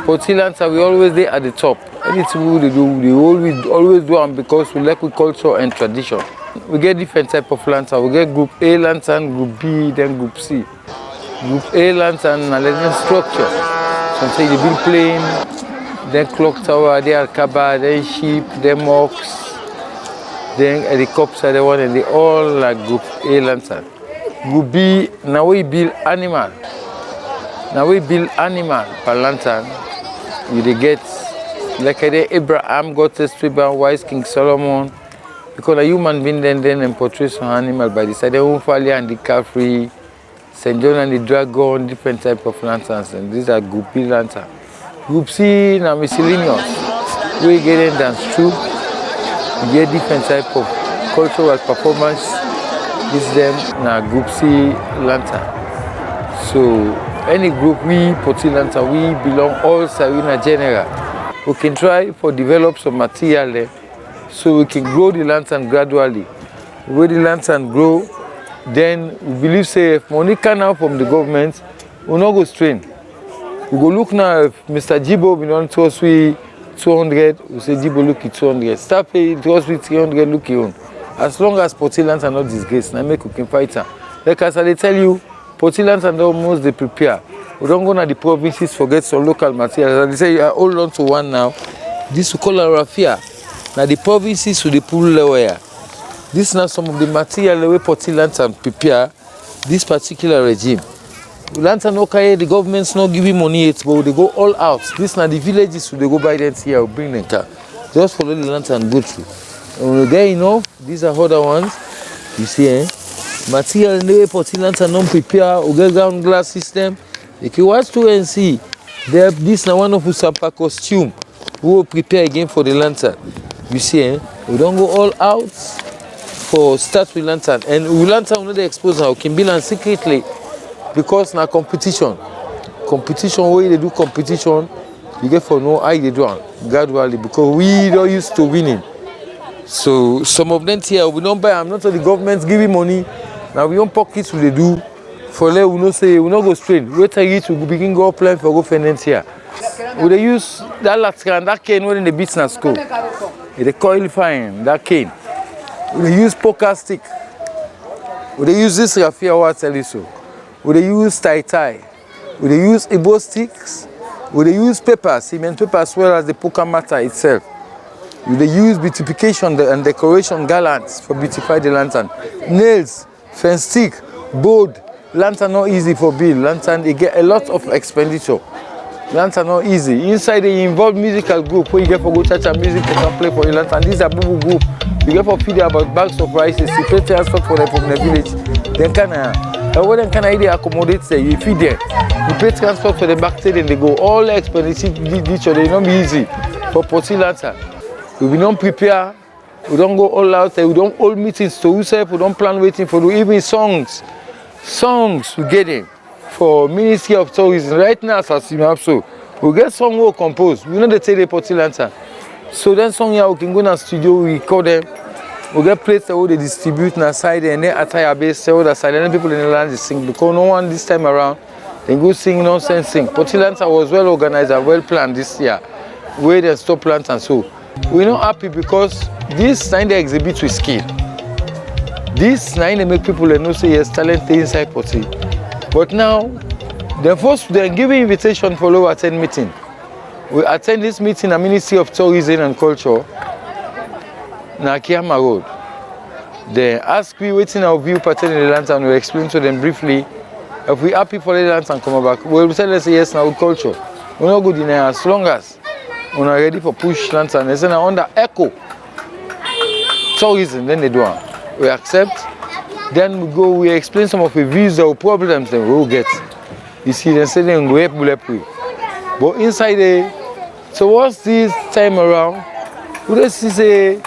Poti Lantern, we always there at the top. Anything we do, we always do them because we like culture and tradition. We get different type of lantern. We get Group A lantern, Group B, then Group C. Group A lantern, and then structure. Some say they build plane, then clock tower, then Alcaba, then ship, then mocks, then helicopter, the one, and they all like Group A lantern. Group B, now we build animal. Now we build animal per lantern. You get like Abraham got a strip and wise King Solomon. Because a human being then portrays an animal by the side. The Umfali and the Caffrey, St. John and the Dragon, different type of lanterns. And these are Group B lantern. Group C now miscellaneous. We get in dance too. We get different type of cultural performance. This them now Group C lantern. So any group we Poti Lantern, we belong all Sarina general. We can try for develop some material there. So we can grow the lantern gradually. When the lantern grow, then we believe say if money come out from the government, we'll not go strain. We go look now if Mr. Jibo will not toss we 200, we say Jibo look at 200. Start paying toss we 300, look you on. As long as Poti Lantern not disgrace, now make we can fight her. Like as I tell you, Poti Lantern almost they prepare. We don't go to the provinces forget some local materials. They say you hold on to one now. This we call a raffia. Now the provinces with the pool layer. This is now some of the material the way Poti Lantern prepare this particular regime. Lantern okay, the government's not giving money yet, but they go all out. This now the villages they go buy them here, will bring them car. Just follow the lantern go through. And when we get enough, these are other ones. You see, material in the way Poti Lantern don't prepare, we get ground glass system. If you watch to and see, this now one of Usapa costume who will prepare again for the lantern. You see, we don't go all out for start with lantern. And with lantern, we know the exposure, we can build them secretly because now competition. Competition, where they do competition, you get for know how they do it gradually because we don't used to winning. So some of them here, we don't buy, I'm not the government's giving money. Now we own pockets what they do. For let we not say, we not go straight. Wait till you to begin go apply for go finance here. We they use that latran, that cane when in the business school. They coil fine, that cane. We use poker stick. We use this raffia water so. We use tie. We use Igbo sticks. We use paper, cement paper as well as the poker matter itself. We use beautification and decoration gallants for beautify the lantern. Nails, fence stick, board. Lantern not easy for build. Lantern they get a lot of expenditure. Lantern not easy. Inside they involve musical group where you get for go church and music for play for your lantern. These are boo group. You get for feed about bags of rices, you pay transport for them from the village. Then when can they accommodate say you feed them. You pay transport for the back then they go. All the expenditure they not be easy for Poti Lantern. We will not prepare, we don't go all out there, we don't hold meetings to yourself, we don't plan waiting for you. Even songs we get in for Ministry of Tourism. Right now, as you have so, we get song we compose. We know they tell the Poti Lantern. So then song here we can go in the studio, we record them. We get plates that they distribute on the side and then attire base, sell the side, and then people in the land they sing. Because no one this time around, they go sing nonsense sing. Poti Lantern was well organized and well planned this year. Where they stop lantern so. We're not happy because this time they exhibit with skill. This now they make people know say yes, talent inside Poti. But now, they give an invitation for low attend meeting. We attend this meeting at Ministry of Tourism and Culture, na Kiama Road. They ask we waiting our view pattern in the lantern. We explain to them briefly. If we happy for the lantern come back, we'll tell us yes now culture. We're not good in there as long as we're not ready for push lantern. They say now under echo tourism, then they do it. We accept, then we go, we explain some of the views or problems that we will get. You see, they say they go help. But inside the, so what's this time around? We just say,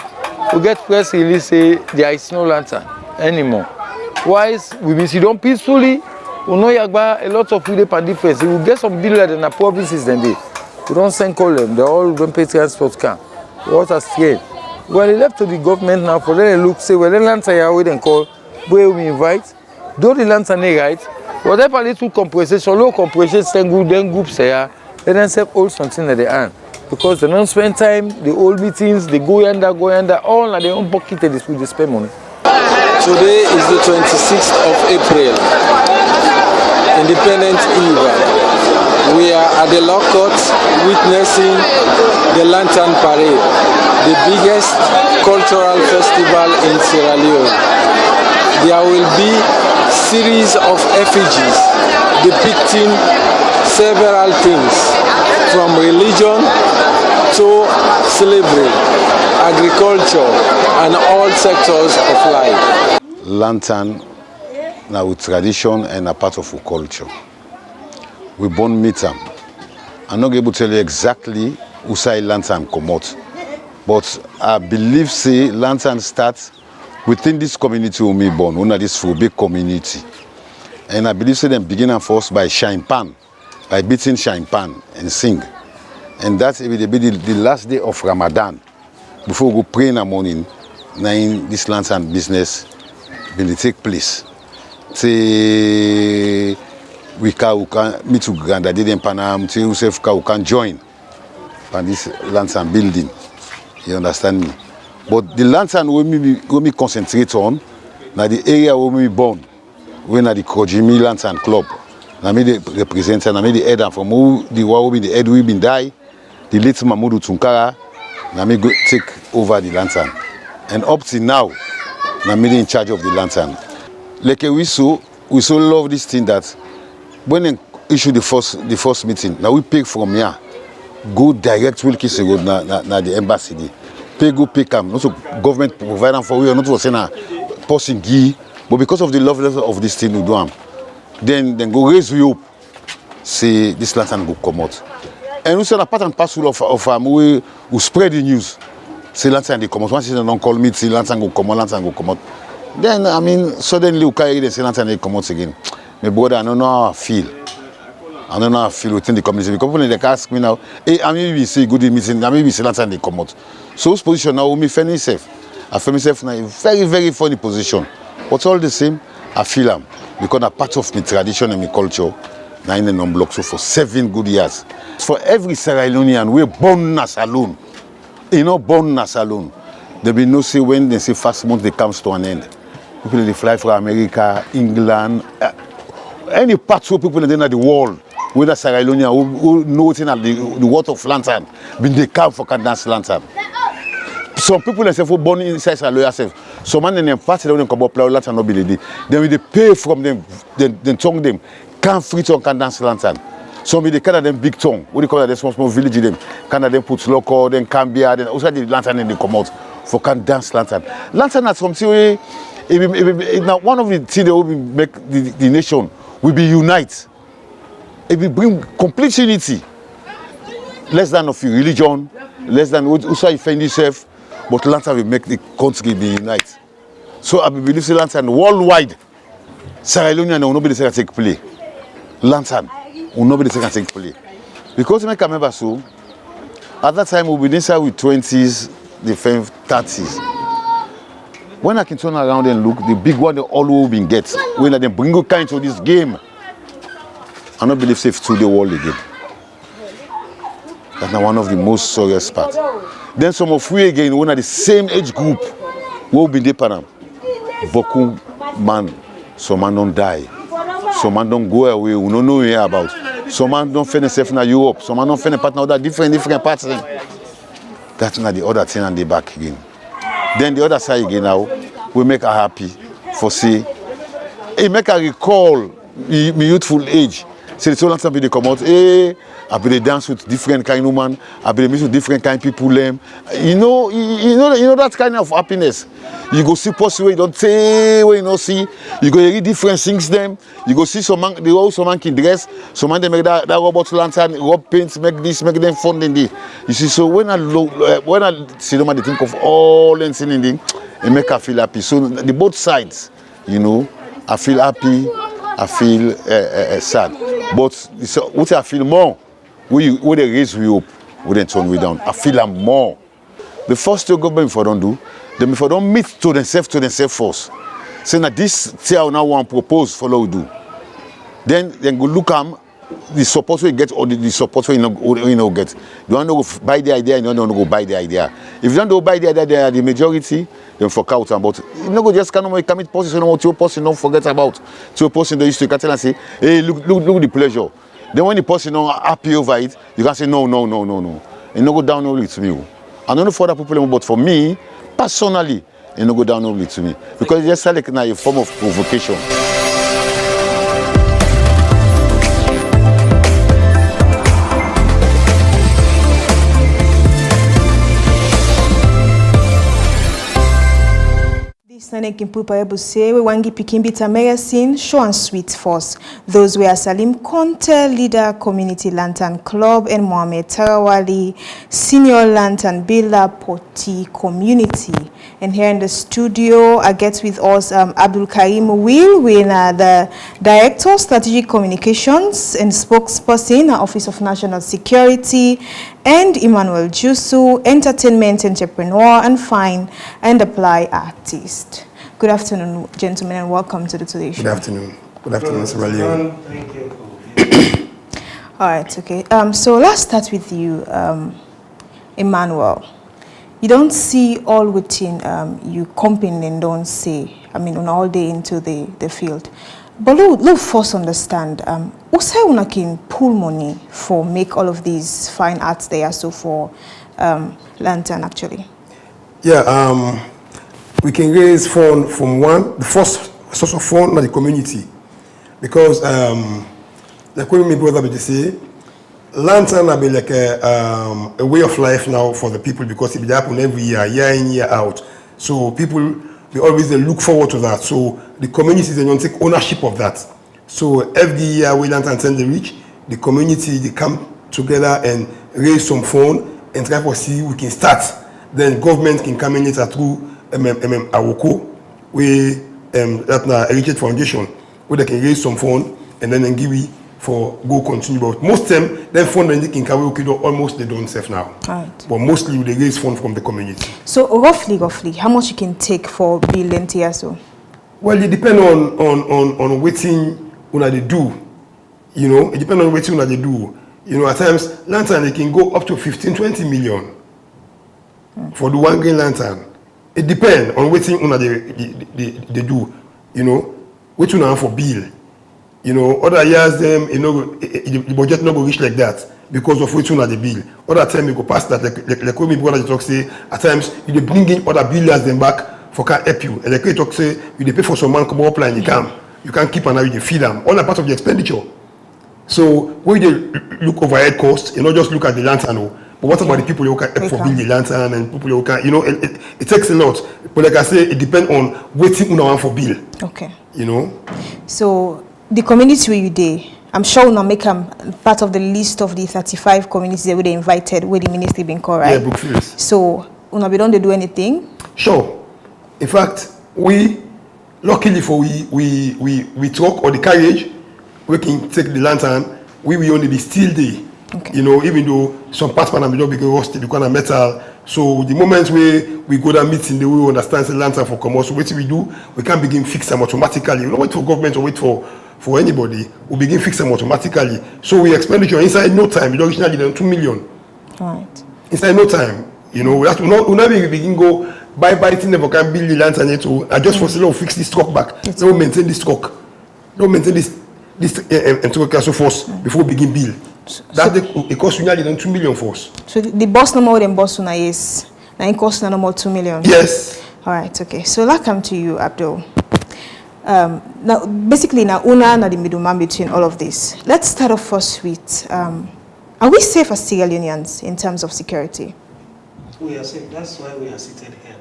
we get press release say there is no lantern anymore. Why we miss it done peacefully? We know a lot of people and difference. We get some dealers in the provinces then they. We don't send call them, they all don't pay transport car. What a strain. Well, they left to the government now for them to look, say, well, the lantern here, we then call, where we invite, do the lantern right, whatever little compensation, low compensation, then groups here, Let themselves hold something at the hand. Because they don't spend time, they hold meetings, they go yonder, all at their own pocket and they spend money. Today is the 26th of April, Independence Eve. We are at the Law Court witnessing the Lantern Parade, the biggest cultural festival in Sierra Leone. There will be series of effigies depicting several things, from religion to slavery, agriculture, and all sectors of life. Lantern now with tradition and a part of our culture. We born meet them. I'm not able to tell you exactly who say lantern come out, but I believe say lantern starts within this community we born, one of this for big community. And I believe say them begin first by shine pan, by beating shine pan and sing. And that's will be the last day of Ramadan. Before we go pray in the morning, now in this lantern business will take place. Say we can meet to Gandadi and Panam, say we can join on this lantern building. You understand me? But the lantern we concentrate on, now the area where we born, when at the Kojimi Lantern Club. I made the representative, I made the head from who the war the head we been die, the late Mamudu Tunkara, I made go take over the lantern. And up to now, I made in charge of the lantern. Like we so love this thing that when they issue the first meeting, now we pick from here, go direct Wilkins Road na the embassy. Go pick them, not so government provide them for we, not for saying a person give, but because of the love of this thing we do them. Then go raise you up, say this lantern go come out. And we say a part and parcel of we spread the news. Say lantern they come out. Once they don't call me, say lantern go come out. Then I mean suddenly we carry the say lantern they come out again. My brother, I don't know how I feel. I don't know how I feel within the community. Because people they ask me now, hey, I maybe say good meeting, I maybe say lantern they come out. So this position now me find myself. I find myself in a very, very funny position. But all the same, I feel am. Because a part of my tradition and my culture, now in the non-block, so for 7 good years. For every Sierra Leonean, we're born as alone. You know, born as alone. There be no say when they say first month they comes to an end. People they fly from America, England, any part where people in the world, whether Sierra Leonean who know the water of lantern, been they come for can dance lantern. Some people themselves were born inside Sierra Leone. Some man in them party they come up lantern no be the day. Then we they pay from them, then tongue them, can't free tongue can dance lantern. Some they kind of them big tongue. What they call that small village them. Kind of them put local, then Cambia, then also the lantern and they come out for can dance lantern. Lantern at something way. Now one of the things that will make the nation will be unite. It will bring complete unity. Less than of your religion, less than also you find yourself, but lantern will make the country be unite. So I believe the lantern worldwide, Sierra Leone will not be the second take play. Lantern will not be the second take play. Because I remember so, at that time we'll be inside with 20s, the 30s. When I can turn around and look, the big one they all been get. When they bring you kind to this game, I don't believe safe to the world again. That's now one of the most serious parts. Then some of we again, one of the same age group, will be there for them. Boku man, some man don't die. Some man don't go away, we don't know here about. Some man don't find themselves in Europe. Some man don't find a partner that different parts. That's not the other thing and the back again. Then the other side again now, we make her happy for see. It make her recall my youthful age. Say so long time they come out, hey, I be they dance with different kind of woman, I be they meet with different kind of people. You know that kind of happiness. You go see posts where you don't say where you don't see. You go read different things them. You go see some man can dress. Some man they make that robot lantern, rub paints, make this, make them fun in the. You see, so when I see them, they think of all them things in the, it make her feel happy. So the both sides, you know, I feel happy, I feel sad. But so, what I feel more, when they raise me up, when they turn me down, I feel I'm more. The first thing government if I don't do, them if I don't meet to themselves first, saying that this thing I now want to propose, follow do. Then go look at them, the support we get or the support we no get. You want to go buy the idea, and you don't go buy the idea. If you don't go buy the idea, they are the majority, then fuck out about. You don't go just cannot commit posts, you know what your person don't forget about. So your person they used to tell and say, hey, look the pleasure. Then when the person not happy over it, you can say no. And no go down only to me. I don't know for other people, but for me, personally, it no go down only to me. Because it's just like a form of provocation. Sane Kimpupa Ebuse, Wangi Pikimbita Megasin, Show and Sweet Force. Those were Salim Conte, Leader Community Lantern Club, and Mohamed Tarawali, Senior Lantern Builder Poti Community. And here in the studio, I get with us Abdul Karim Will, the Director of Strategic Communications and Spokesperson, Office of National Security, and Emmanuel Jusu, Entertainment Entrepreneur and Fine and Apply Artist. Good afternoon, gentlemen, and welcome to the Today Show. Good afternoon. Good afternoon, Mr. Raleigh. Thank you. All right, okay. So let's start with you, Emmanuel. You don't see all within you comping and don't say, on all day into the field. But look first understand, what's how una can pull money for make all of these fine arts there, so for Lantern actually? Yeah, we can raise funds from the first source of fund in the community. Because, like what my brother would say, Lantern will be like a way of life now for the people because it will happen every year in, year out. So people, they always look forward to that. So the community, they don't take ownership of that. So every year we Lantern send the reach, the community, they come together and raise some fund and try to see we can start. Then government can come in later through AWOKO, that's a Heritage Foundation, where they can raise some fund and then give it for go continue. But most of them fund they can carry almost they don't save now. Right. But mostly they raise fund from the community. So roughly, how much you can take for building TSO? Well, it depends on what thing they do. You know, it depends on what thing they do. You know, at times Lantern they can go up to 15-20 million for the one green Lantern. It depends on what thing they do. You know, what you for bill. You know, other years them, you know, the budget not go reach like that because of which one are the bill. Other time you go past that, like when my brother talk say, at times you bring in other billers them back for can help you. And like we talk say, you pay for some man come up line, you can't keep an eye, you feed them. All that part of the expenditure. So when you look overhead costs, you not just look at the Lantern, but what about the people who can help for build the Lantern and people who can, you know, it takes a lot. But like I say, it depends on waiting on for bill. Okay. You know. So the community where you there, I'm sure we'll make part of the list of the 35 communities that they invited where the ministry been called, right? Yeah, Brookfields. So we don't do anything? Sure. In fact, luckily for we talk or the carriage, we can take the Lantern, we will only be still there. Okay. You know, even though some parts will not be rusted because of metal. So the moment we go down meeting, they will understand the Lantern for commercial. What we do, we can't begin fix them automatically. We don't wait for government or wait for anybody. We begin fix them automatically. So we expenditure inside no time. It originally done 2 million. Right. Inside no time. You know, we not begin go buy thing never can build the Lantern into. I just for say, fix this truck back. Don't maintain this truck. Don't maintain this so force before we begin build. That it costs nearly than 2 million for us. So the boss no more than boss una is. Now it costs no more 2 million. Yes. All right. Okay. So let's come to you, Abdul. Now basically now una na the middleman between all of this. Let's start off first with are we safe as Sierra-Leoneans in terms of security? We are safe. That's why we are seated here.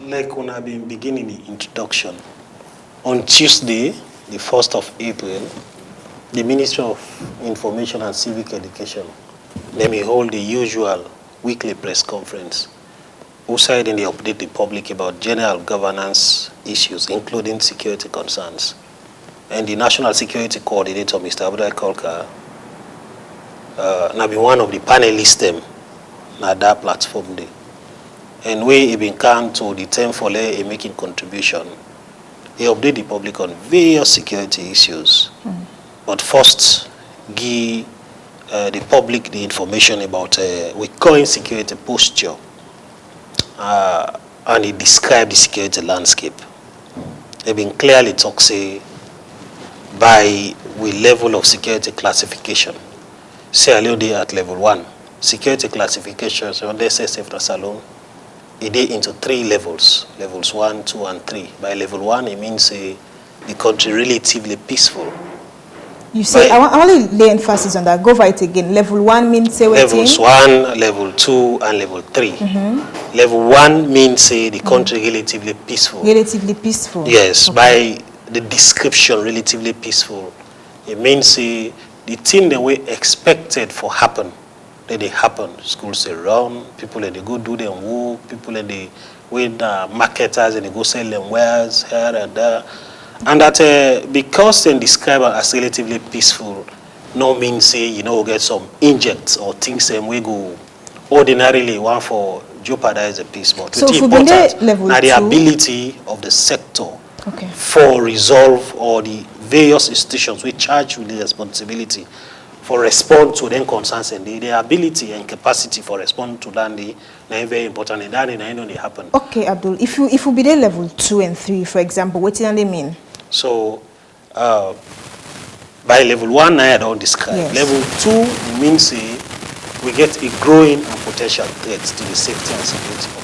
Like when I've been beginning the introduction, on Tuesday, the 1st of April, the Ministry of Information and Civic Education let me hold the usual weekly press conference, outside and they update the public about general governance issues, including security concerns. And the National Security Coordinator, Mr. Abdul Kolka, now be one of the panelists them na that platform day. And we have been come to the 10th for making contribution They update the public on various security issues. But first, give the public the information about we current security posture, and it describe the security landscape. They've been clearly talk say by we level of security classification. Sierra Leone dey at level 1. Security classification, so on the SSF na Salone, it dey into 3 levels. Levels 1, 2, and 3. By level 1, it means the country relatively peaceful. You say, I want to lay emphasis on that. Go right again. Level 1 means say what? Levels 1, level 2, and level 3. Level 1 means the country relatively peaceful. Relatively peaceful. Yes, by the description, relatively peaceful. It means the thing that we expected for happen, that they happen. Schools they run, people they go do their work, people they with marketers and they go sell them wares here and there. And that because they describe it as relatively peaceful, no means get some injects or things that we go ordinarily want for jeopardize the peace. But so it's important now the ability of the sector for resolve or the various institutions we charge with the responsibility for respond to them concerns and the ability and capacity for respond to that is very important and that only happen. Okay, Abdul, if you be there level 2 and 3, for example, what do they mean? So by level 1 I don't describe. Yes. Level 2 means we get a growing and potential threat to the safety and security of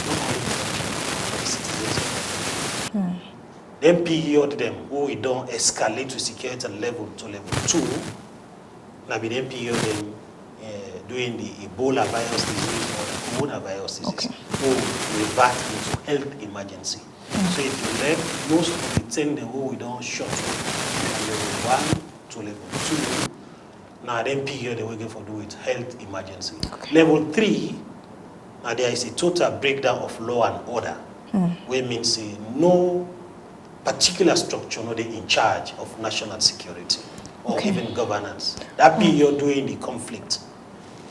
the citizens. Then period them who we don't escalate to security level to level 2. Now be then period them doing the Ebola virus disease or the coronavirus disease who revert into health emergency. So if you left most of the thing the who we don't shut from level 1 to level 2, now then period they will get for do it health emergency. Level 3, now there is a total breakdown of law and order, which means no particular structure not in charge of national security or even governance. That period during the conflict,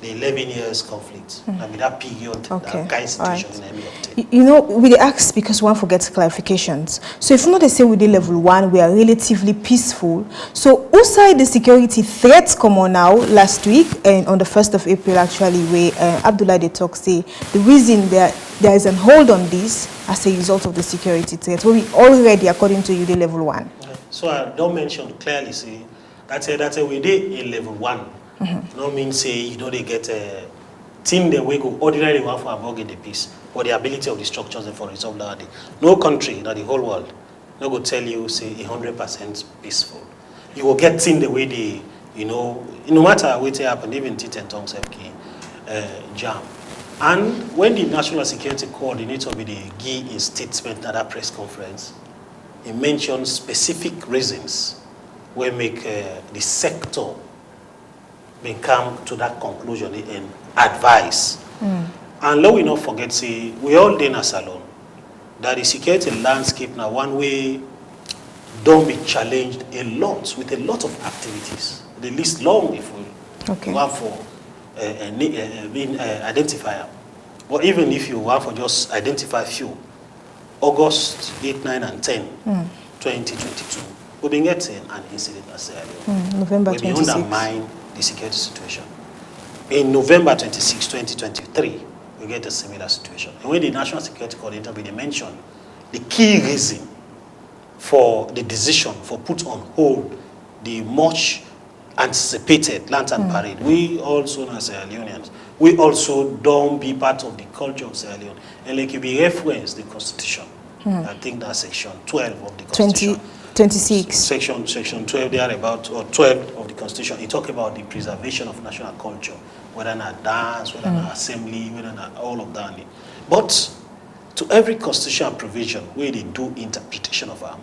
the 11 years conflict, I mean that period, that kind of situation in obtain. You know, we ask because one forgets clarifications. So if not they say we did level 1, we are relatively peaceful. So outside the security threats come on now last week and on the 1st of April actually where Abdullah they talk say the reason there is a hold on this as a result of the security threat. We already according to you the level 1. So I don't mention clearly say that's a we did in level 1. No means say they get a team that we go ordinarily one for above the peace or the ability of the structures and for resolve that day. No country in the whole world no go tell you say 100% peaceful. You will get team the way they no matter what happen even T10 tongues jam. And when the National Security Coordinator with the give his statement at that press conference, he mentioned specific reasons where make the sector may come to that conclusion and advise. And let we not forget, say, we all in a salon, that the security landscape now one way don't be challenged a lot with a lot of activities. The list long if we want for being identifier. Or even if you want for just identify a few, August 8, 9, and 10, 2022, we've been getting an incident as November 26. We undermine the security situation. In November 26, 2023, we get a similar situation. And when the National Security Coordinator they mentioned the key reason for the decision for put on hold the much anticipated Lantern Parade, we also as Sierra Leoneans, we also don't be part of the culture of Sierra Leone. And like you be referenced the Constitution. I think that's section 12 of the Constitution. 26. Section 12 there about, or 12 of the Constitution, it talks about the preservation of national culture, whether not dance, whether not assembly, whether not all of that. But to every constitutional provision where they do interpretation of them,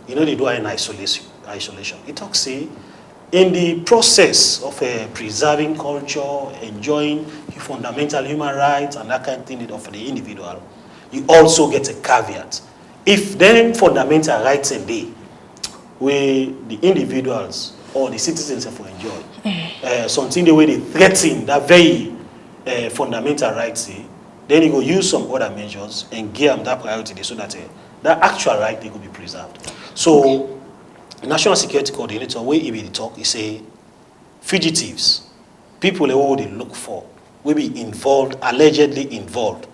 they do an isolation. It talks, say, in the process of preserving culture, enjoying fundamental human rights and that kind of thing of the individual, you also get a caveat. If then fundamental rights in there, where the individuals or the citizens have enjoyed, something the way they threaten that very fundamental rights, then you go use some other measures and give them that priority so that that actual right they could be preserved. So, National Security Coordinator, where he will talk, he say, fugitives, people who they look for, will be involved, allegedly involved,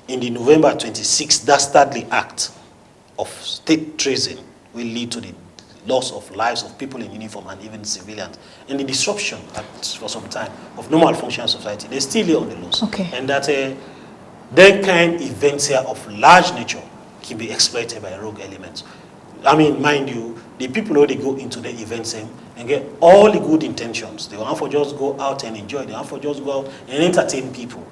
in the November 26 Dastardly Act of state treason will lead to the loss of lives of people in uniform and even civilians, and the disruption for some time of normal functioning society. They still lay on the loose. Okay. And that that kind of events here of large nature can be exploited by rogue elements. I mean, mind you, the people who they go into the events and get all the good intentions. They want for just go out and enjoy. They want for just go out and entertain people.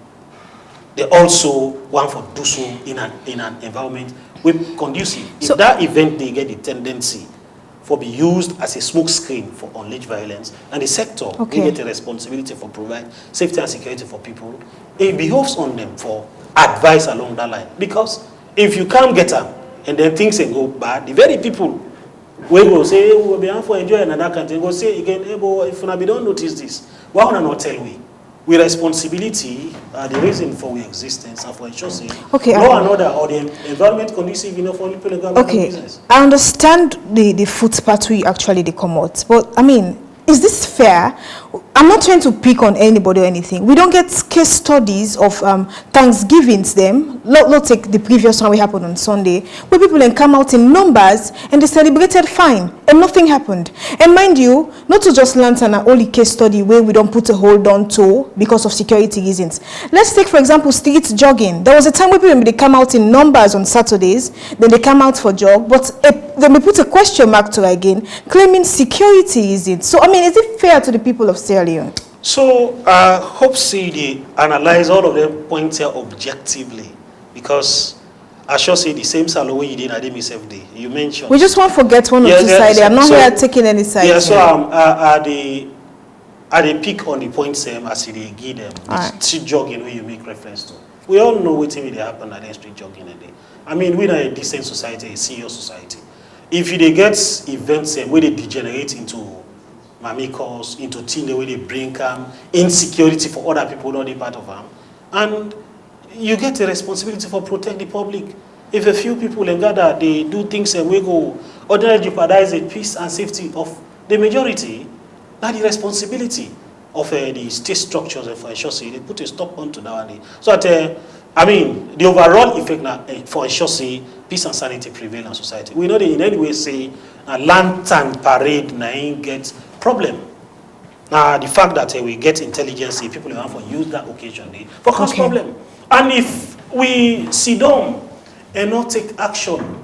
They also want for do so in an environment with conducive. So, if that event they get the tendency for be used as a smoke screen for alleged violence, and the sector okay. they get a responsibility for provide safety and security for people, it behoves on them for advice along that line. Because if you can't get them and then things can go bad, the very people we will say, hey, we'll be for enjoy another country, go say again, hey, boy, if we don't notice this, why would I not tell we? With responsibility, the reason for our existence and for ensuring okay, law and order or the environment conducive enough for people in government okay. business. I understand the footpath we actually they come out, but I mean, is this fair? I'm not trying to pick on anybody or anything. We don't get case studies of Thanksgivings them. Let's take the previous one we happened on Sunday, where people then come out in numbers and they celebrated fine and nothing happened. And mind you, not to just lantern an only case study where we don't put a hold on to because of security reasons. Let's take, for example, street jogging. There was a time where people they come out in numbers on Saturdays, then they come out for jog, but then we put a question mark to it again, claiming security reasons. So, I mean, is it fair to the people of Sierra Leone? So, hope see they analyze all of them points here objectively, because I should say the same salary you did at the day. You mentioned. We just want to forget one or two sides. I'm not here taking any side. Yeah, so at the pick on the points as they give them. The street jogging where you make reference to. We all know what will happen at the street jogging a day. I mean, we're a decent society, a serious society. If you get events where they degenerate into mamikos, into things where they bring insecurity for other people not the part of them, and you get a responsibility for protect the public. If a few people in gather, they do things and we go ordinarily jeopardize the peace and safety of the majority, that's the responsibility of the state structures and for ensure they put a stop onto that one. So that, I mean, the overall effect now for ensure peace and sanity prevail in society. We know that in any way say a lantern parade now get problem. Now the fact that we get intelligence, people want for use that occasion for cause problem. And if we sit down and not take action,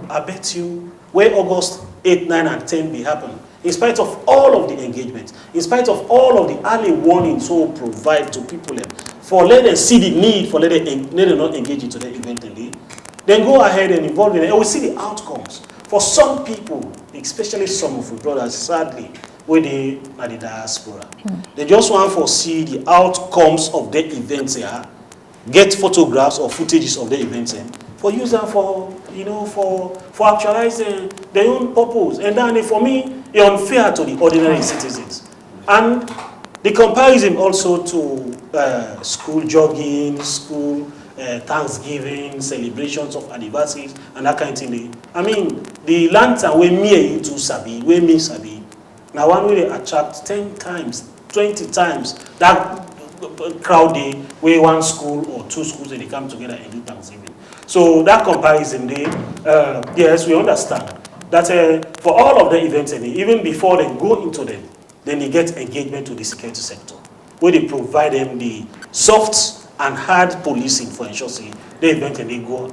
I bet you where August 8, 9, and 10 be happen, in spite of all of the engagement, in spite of all of the early warnings so provide to people for let them see the need for let them not engage into the event, then go ahead and involve in it, and we see the outcomes. For some people, especially some of the brothers, sadly, where they are the diaspora, they just want to see the outcomes of the events here, get photographs or footages of the events for use them for for actualizing their own purpose. And then for me, it's unfair to the ordinary citizens. And the comparison also to school jogging, school Thanksgiving, celebrations of anniversaries, and that kind of thing. I mean, the lantern where me and you two sabi, where me sabi, now one way they attract 10 times, 20 times that crowd day where one school or two schools they come together and do Thanksgiving. So that comparison, yes, we understand that for all of the events, even before they go into them, then they get engagement to the security sector, where they provide them the soft and hard policing for ensuring the event and they go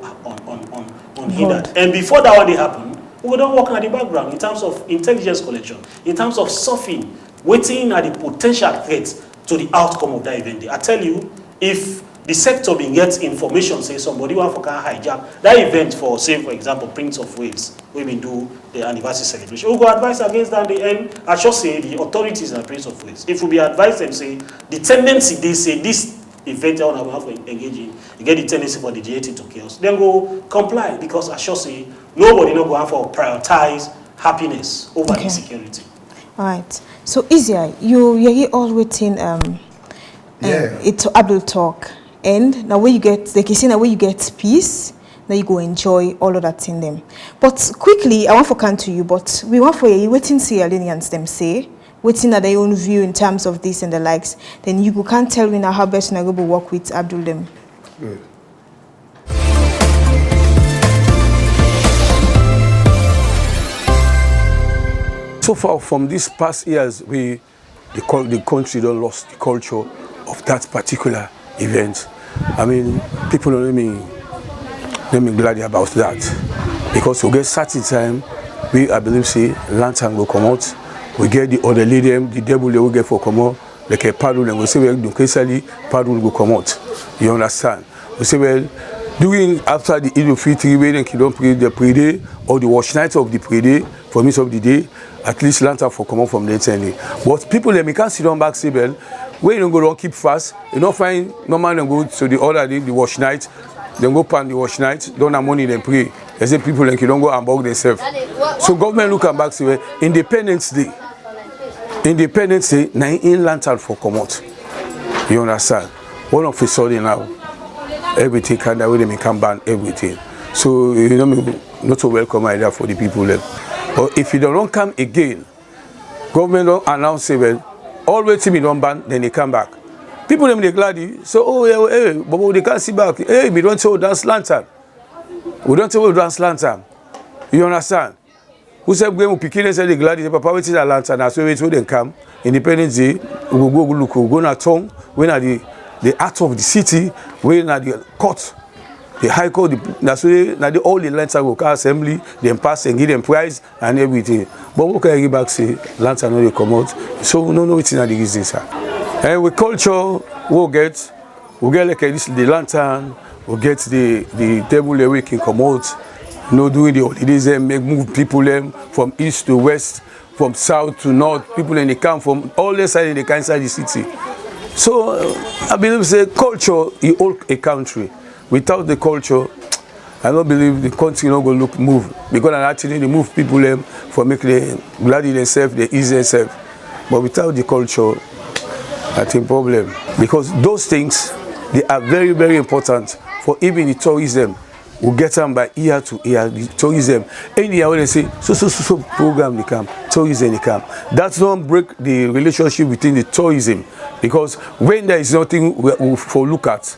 unhindered. And before that one they happen, we don't work on the background in terms of intelligence collection, in terms of surfing, waiting at the potential threats to the outcome of that event. I tell you, if the sector gets information, say somebody want to hijack that event for, say, for example, Prince of Wales, we will do the anniversary celebration. We go advise against that the end. I should say the authorities in the Prince of Wales. If we be advised them, say the tendency they say this event I want to engage in, you get the tendency for the GAT to chaos, then go comply, because I should say nobody no go for prioritize happiness over insecurity. All right. So Izia, you're all waiting it's Abdul talk. And now where you get, like you say, now where you get peace, that you go enjoy all of that in them. But quickly, I want to come to you, but we want for you waiting Sierra Leoneans them say, waiting at their own view in terms of this and the likes, then you can't tell me now how best to go work with Abdul them. Good. So far, from these past years, the country don't lost the culture of that particular event. I mean, people don't let me glad about that, because we get certain time, I believe say lantern will come out. We get the other leader, the devil they will get for come out, like a paddle, and we say well, occasionally paddle will come out. You understand? We say well, doing after the Eid al-Fitr, when you don't pray the pre-day or the wash night of the pre-day for midst of the day, at least lantern for come out from the early. But people let me can't sit down back say well, when you don't go down keep fast, you don't find normal and go to the other day, the wash night, then go pan the wash night, don't have money then pray. They say people like you don't go and bug themselves. So government look and back say well, Independence Day, now in lantern for come out. You understand? One of the sudden now, everything kind of way they can ban everything. So you know, not so welcome idea for the people there. But if you don't come again, government don't announce say well, always see me don't ban, then they come back. People them they glad so oh yeah, hey, but they can't see back. Hey, we don't say dance lantern. We don't say we dance lantern. You understand? Who said when we pick it say they glad the papa waiting at lantern, as we wait till they come. Independence Day, we go look, we go na town, when are the heart of the city, when are the court, the high court, that's where now all the lanterns go to assembly, then pass and give them prize and everything. But what can I give back say lantern no they come out? So we don't know what's in the reason, sir. And with culture, we'll get like this the lantern, we'll get the table where we can come out, you know, doing the holidays and make move people them from east to west, from south to north, people in the camp from all the sides in the inside the city. So I believe say culture is all a country. Without the culture, I don't believe the country not going to move, because actually they move people them for make them glad themselves, they ease themselves. But without the culture, I think problem, because those things they are very, very important for even the tourism. We get them by year to year, the tourism. Any year when they say so program they come, tourism they come. That don't break the relationship between the tourism, because when there is nothing for look at,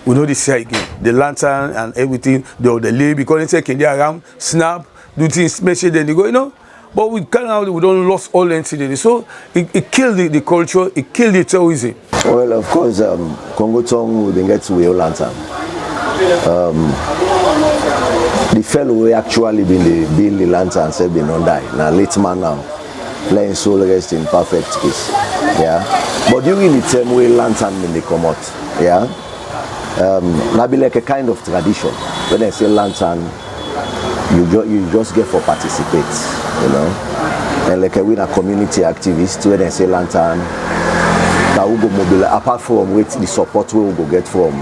we know this again, the lantern and everything, the lay, because they say can they around snap, do things, make sure then they go, you know. But we don't lost all incidents. So it killed the culture, it killed the tourism. Well, of course, Congo Tongue we been get to Weo Lantern. The fellow who actually been the lantern said been on die. Now late man now, playing soul rest in perfect peace. Yeah. But during the time where lantern when they come out, yeah. Now be like a kind of tradition. When they say lantern, you just get for participate, you know. And like a winner community activist, when they say lantern, that we go mobile apart from with the support we go get from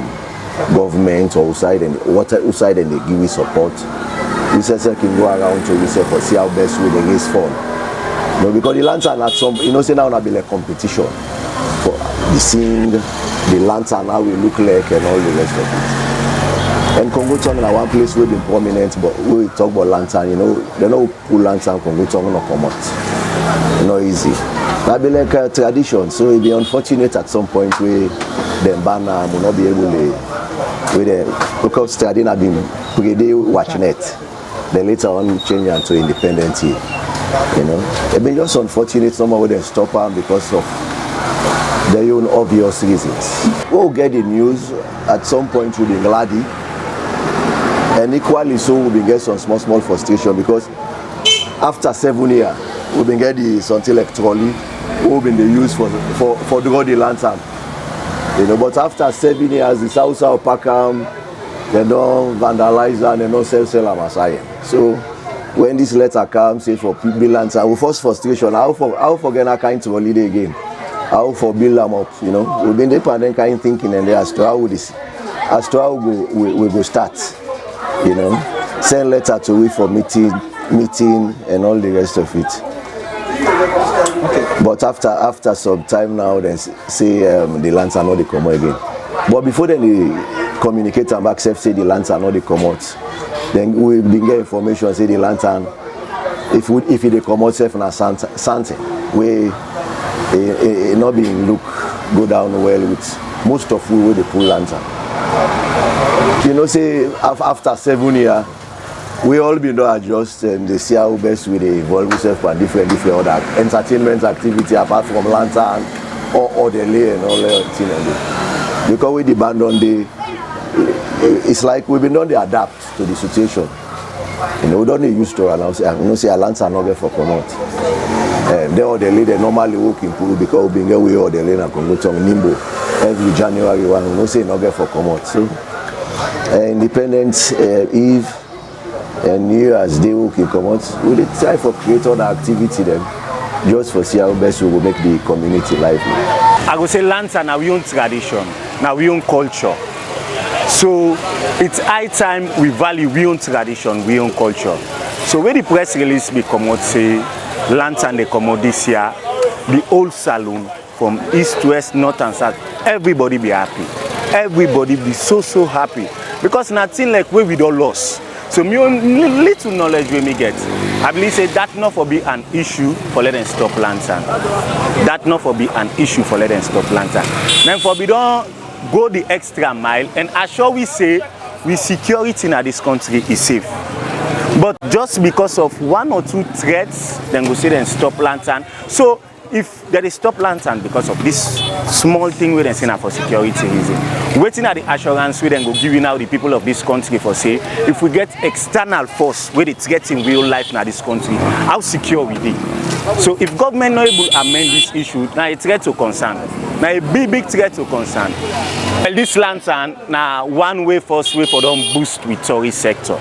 government or outside and outside and they give me support. We say can go around to research for see how best we they raise fund. No, because the lantern at some say now be like competition for the sing, the lantern how we look like and all the rest of it. And Congo Tongue is one place where been prominent, but we talk about lantern, you know, they know pull lantern Congo Tongue not come out. Not easy. That be like a tradition, so it be unfortunate at some point where them banner will not be able to with the local study have been pretty watching it. Then later on change into independent year. You know. It been just unfortunate someone would stop them because of their own obvious reasons. We'll get the news at some point we'll be glad. And equally so we'll be get some small frustration because after 7 years we've been get the something like trolley we've been used for draw the lantern. You know, but after 7 years, the South Packham, they don't vandalize and they don't sell them as I am. So when this letter comes, say for people lantern, we first frustration. How forget that kind of holiday again? How for build them up? You know, we've been dependent kind thinking and as to how we go start. You know, send letter to we for meeting and all the rest of it. Okay. But after some time now, then say the lantern not they come again. But before then, communicate and back say the lantern or they come out. Then we been get information say the lantern if they come out safe na something we not being look go down well with most of we they pull lantern. You know, say after 7 years, we all been to adjust and they see how best we evolve ourselves and different other entertainment activity apart from lantern or the lay and all that thing. Because we the band on the, it's like we've been done to adapt to the situation. You know, we don't need used to announce. You know, say a lantern not get for promote. They all the lay they normally work in pool because we been away all the lay and Congo Tongue Nimbo every January one. You know, say not get for promote. So Independence Eve and New Year's Day we can come out. We dey try for create other activity then, just for see how best we will make the community lively. I go say lantern na we own tradition, na we own culture. So it's high time we value we own tradition, we own culture. So when the press release be come out say lantern they come out this year, the old saloon from east to west, north and south, everybody be happy. Everybody be so happy because nothing like where we don't lose. So me little knowledge we me get. I believe say that not for be an issue for let them stop lantern. That not for be an issue for let them stop lantern. Then for we don't go the extra mile and assure we say we security in this country is safe. But just because of 1 or 2 threats, then go say then stop lantern. So if there is stop lantern because of this small thing we then say for security reason, waiting at the assurance we then go giving out the people of this country for say if we get external force where it's getting real life in this country, how secure we be. So if government not able to amend this issue, now a threat to concern. Now a big threat to concern. Well, this lantern now one way first way for them boost with tourist sector.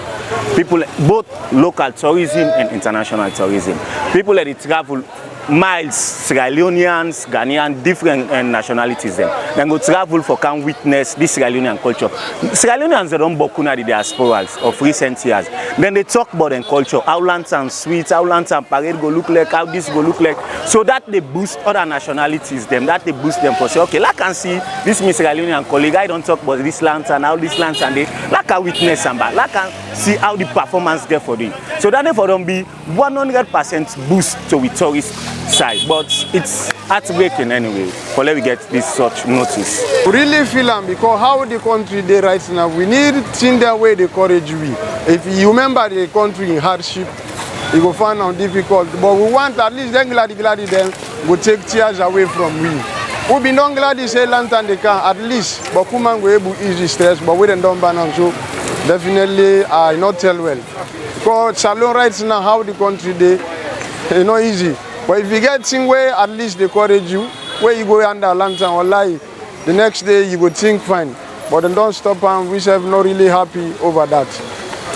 People both local tourism and international tourism. People that travel miles, Sierra Leoneans, Ghanaians, different nationalities then go travel for can witness this Sierra Leonean culture. Sierra Leoneans they don't bokuna the diasporas of recent years. Then they talk about their culture, how lantern sweet, how lantern parade go look like, how this go look like. So that they boost other nationalities them, that they boost them for say, okay, I can see this Miss Sierra Leonean colleague, I don't talk about this lantern, how this lantern they, like I witness and back, like I see how the performance there for them. So that they for them be 100% boost to with tourist side, but it's heartbreaking anyway for let we get this such notice. We really feel them because how the country they right now, we need change their way they courage we. If you remember the country in hardship, you go find out difficult, but we want at least them glad them go take tears away from we. We be not glad they say lantern they can at least, but Kuman go able easy stress, but we don't ban them, so definitely I not tell well. Because salon right now how the country they not easy. But if you get thing where at least they encourage you, where you go under lantern or lie, the next day you go think fine. But then don't stop and we are not really happy over that.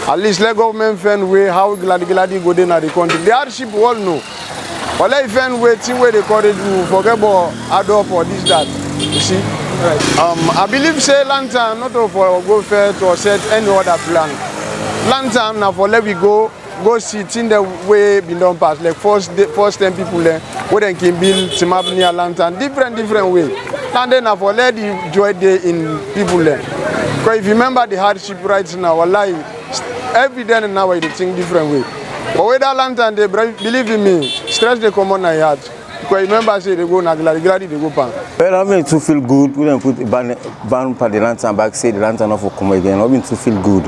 At least let government find way how glad go down at the country. The hardship we all know. But let find way thing where they encourage you, forget about adopt or this, that. You see? Right. I believe say lantern not for go fair to set any other plan. Lantern now for let we go sit in the way be done past like first 10 people there where they can build Timab near lantern different way. And then for let the joy day in people there. Because if you remember the hardship right now, wallahi, every day and now they think different way. But with that lantern, they believe in me, stress they come on my heart. Because remember say they go na gladi they go pan. Well, I mean to feel good, we don't put ban for the lantern back, say the lantern not for come again. I mean to feel good.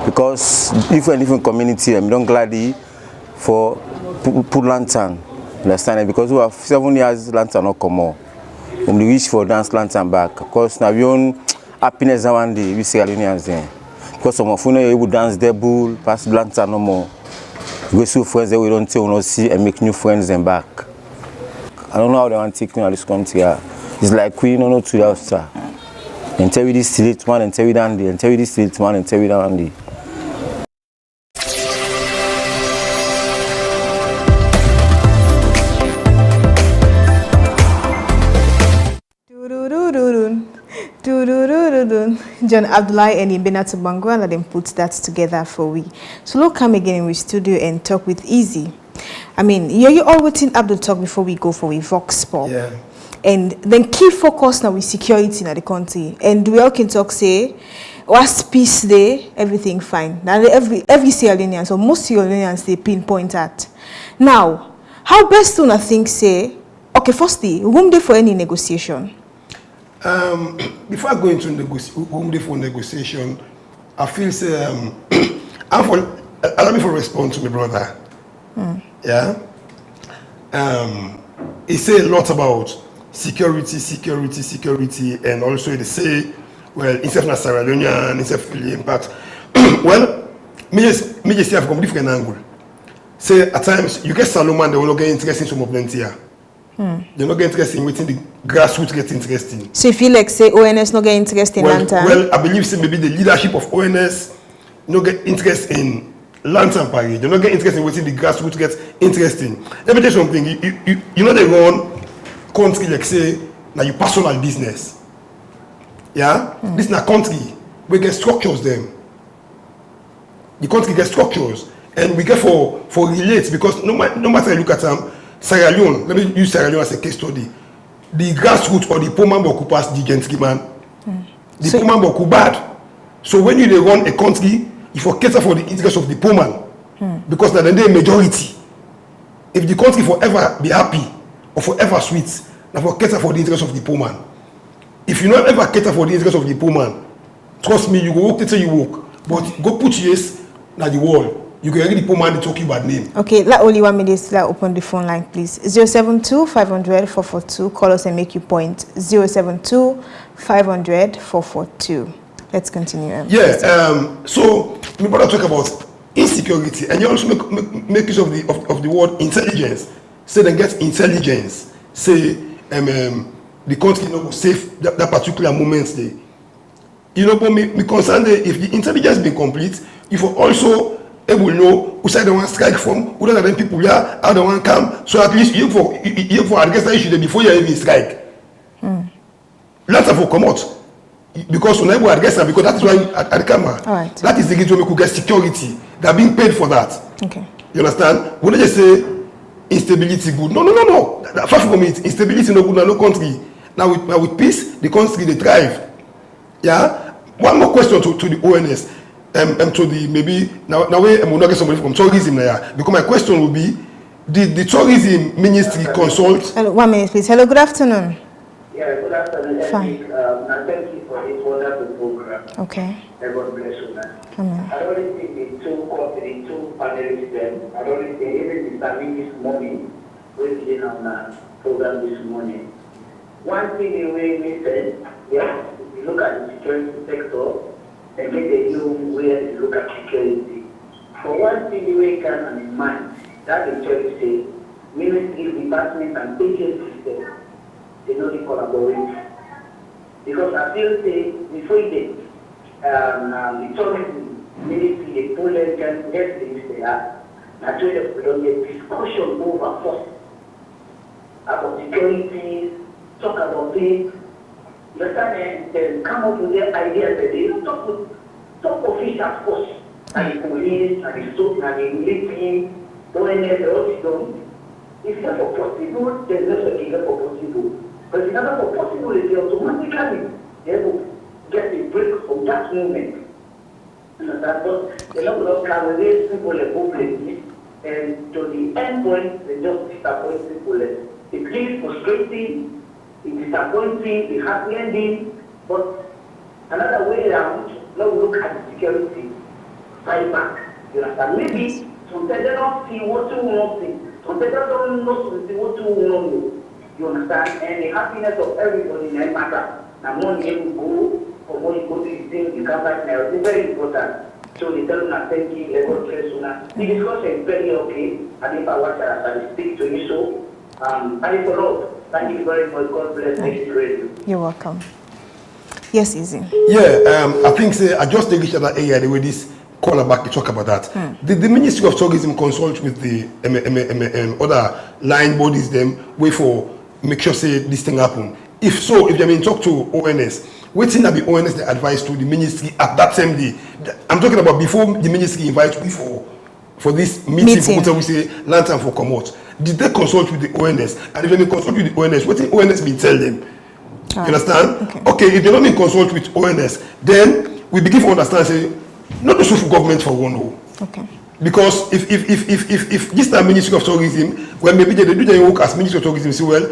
Because different community, I'm don't gladly for put lantern, understand? Because we have 7 years lantern not come more. We wish for dance lantern back. Because now we own happiness one day we Sierra Leoneans there. Because some of you know able dance the bull, pass lantern no more. We go see friends that we don't tell, we don't see and make new friends them back. I don't know how they want to take me out of this country. It's like we don't know to the outside. And tell you this till man and tell you that day, and tell you this till man and tell you that one day. John Abdullahi and Ibinatu Bangwala then put that together for we. So we'll come again in the studio and talk with Easy. I mean, you all waiting Abdul talk before we go for a Vox Pop. Yeah. And then key focus now with security in the country. And we all can talk say was peace day, everything fine. Now every Sierra Leoneans or most Sierra Leoneans they pinpoint at. Now, how best to think say, okay, firstly, room day for any negotiation? Before I go into room day for negotiation, I feel say allow me for response to my brother. Yeah. He say a lot about security, and also they say, well, instead of Sierra Leonean, instead of the impact. Well, me just see from different angle. Say at times you get Salomon, they will not get interested in some of them here. They're not get interested in waiting the grassroots get interesting. So you feel like say ONS not get interested in Lantern? Well, I believe say maybe the leadership of ONS not get interest in Lantern Parade. They not get interested in waiting the grassroots get interesting. Let me tell you something. You know they run country like say now your personal business. Yeah? This is a country we get structures them. The country gets structures. And we get for relate because no matter you look at Sierra Leone, let me use Sierra Leone as a case study. The grassroots or the poor man boku pass the gentleman. The poor man boku bad. So when you run a country, you for cater for the interest of the poor man. Because now they're majority. If the country forever be happy or forever sweet, now for cater for the interest of the poor man. If you not ever cater for the interest of the poor man, trust me, you go walk till you walk. But go put yours na the wall. You can already poor man to talk you bad name. Okay, let only 1 minute. Let open the phone line, please. 072-500-442. Call us and make your point. 072-500-442. Let's continue. So my brother talk about insecurity, and you also make use of the word intelligence. Say they get intelligence. Say the country no go safe that particular moment there. You know, but me concerned if the intelligence be complete, if you also able know who side they want strike from, who are the people here, how they want come, so at least you for address that issue before you even strike. Lots of will come out because we never address that because that's why at the camera. Right. That is the reason we could get security. They're being paid for that. Okay. You understand? We don't just say instability good. No. Far from it, instability no good in no country. Now with peace, the country they thrive. Yeah. One more question to the ONS. To the maybe now we will not get somebody from tourism there because my question will be the tourism ministry consult. Hello, 1 minute please. Hello, good afternoon. Yeah, good afternoon. Fine. Thank you for this wonderful program. Okay. God bless you, man. Amen. I don't think the two panelists then, I don't think even Mr. this morning, we're sitting on the program this morning. One thing the way we said, yes, if you look at the security sector, and get a new way to look at security. For one thing, the way can have in mind, that the church say, ministry, departments, and agencies, they know they collaborate. Because I feel say, before the tourism ministry, the Poland can get things there, that's why we don't get discussion over first about security, talk about things. The time they come up with their ideas that they talk officials first, and the police, and the soap, and the military, ONS, if it's for possible, there's no such thing for possible. But if it's not for possible, they automatically will get a break from that movement. But the number of candidates, people are hopeless, and to the end point, they just disappoint people. It feels frustrating. It's disappointing, it's happy ending, but another way around, now we look at security, fight back. You understand? Maybe sometimes they don't see what you want to see. Sometimes they don't know what you want to know. You understand? And the happiness of everybody in that matter. Now money will go, or money go to the thing, you come back now. It's very important. So they tell them that thank you, they go to sooner. The discussion is very okay. I think I watch that I speak to you so. And it's a lot. Thank you very much. God bless you. You're welcome. Yes, Easy. Yeah, I think I just take each other area the way this caller back to talk about that. The Ministry of Tourism consult with the other line bodies them wait for make sure say this thing happen. If so, if they talk to ONS, waiting that the ONS they advise to the ministry at that same day. I'm talking about before the ministry invites me for this meeting. For we say Lantern for come out. Did they consult with the ONS? And if they consult with the ONS, what did ONS be tell them? You understand? Okay, if they don't consult with ONS, then we begin to understand, say, not to sue for government for one. No. Okay. Because if this time Ministry of Tourism, well, maybe they do their work as Ministry of Tourism, so well,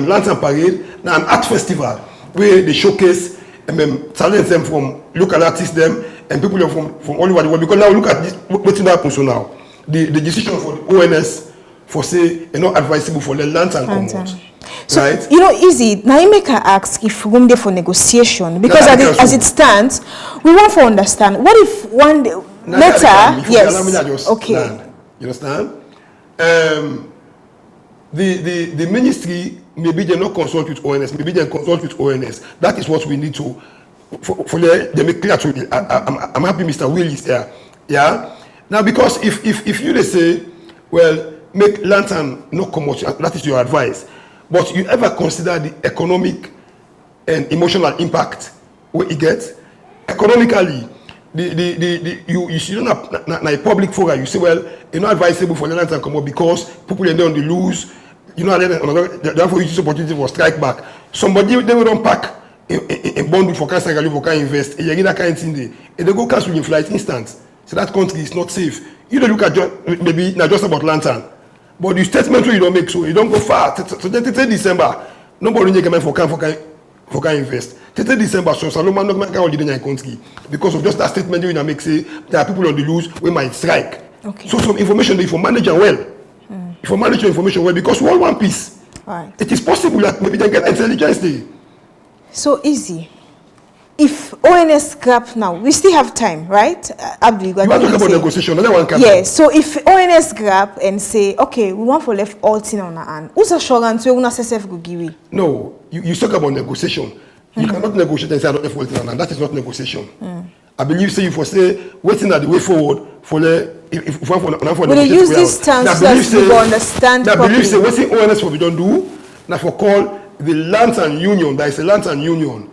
Lantern Parade, now an art festival where they showcase talents them from local artists them and people from all over the world. Because now look at this, what's happen so now. The decision for the ONS for say not advisable for the Lantern come out. So, right? you know, easy. Now you make her ask if room there for negotiation because as it stands, we want to understand what if one day later, yes, okay. Land. You understand? The ministry, maybe they not consult with ONS, maybe they consult with ONS. That is what we need to, for they make clear to me. I'm happy Mr. Will is here. Yeah? Now, because if you they say, well, make Lantern not come out, that is your advice. But you ever consider the economic and emotional impact where it gets? Economically, you should not a public forum. You say, well, it's not advisable for the Lantern come out because people are there on the loose. You know, therefore you use opportunity for strike back. Somebody they will don't pack a bond for cancer for can invest. You get that kind of thing there. And they go cancel in flight instant. So that country is not safe. You don't look at maybe not just about Lantern. But the statement you don't make so you don't go far. So 30 December, nobody get money for can invest. 30 December, so Saloma not make holiday in your country because of just that statement you make say there are people on the loose we might strike. Okay. So some information if you manage well, if you manage your information well, because we all one piece. Right. It is possible that maybe they get intelligence there. So easy. If ONS scrap now, we still have time, right? Abdul, you want to talk about negotiation, another one can. Yes, so if ONS scrap and say, okay, we want for left all thing on our hand, who's assurance we will not SSF go give it? No, you talk about negotiation. You cannot negotiate and say I don't have all thing on hand. That is not negotiation. I believe say you for say waiting at the way forward for the if one for will they use this terms so that we will understand properly? I believe say waiting ONS for we don't do now for call the Lantern Union. There is a Lantern Union.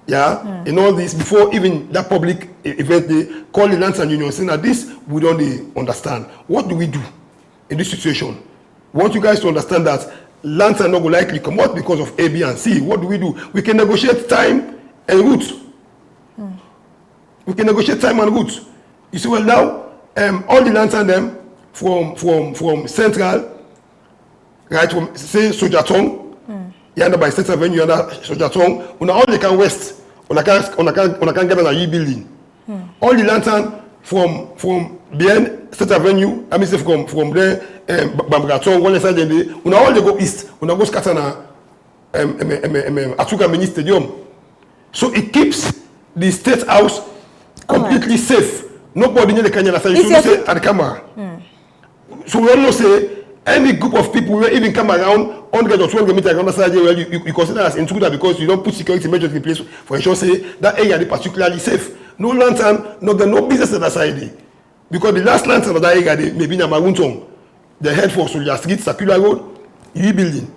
Yeah, in all this before even that public event they call the Lantern Union saying that this we don't understand. What do we do in this situation? We want you guys to understand that Lantern not will likely come out because of A, B, and C. What do? We can negotiate time and route. We can negotiate time and route. You see, well now all the Lantern them from Central, right? From say Sojatong. Yonder by State Avenue, yonder Sojatong. Una all they can west. Una can get on a building. All the Lantern from behind State Avenue. I mean say from there Bambraton, one side there. Una all they go east. Una go scatter na Atuka Mini Stadium. So it keeps the State House completely safe. Nobody near the Kenya side. So say at the camera. So we all say. Any group of people will even come around 100 or 200 meters around the side where you consider as intruder because you don't put security measures in place for ensure say that area is particularly safe. No Lantern, no business at that side. Because the last Lantern of that area, they maybe in Maruntong, they head for Soldier Street, Circular Road, UE building.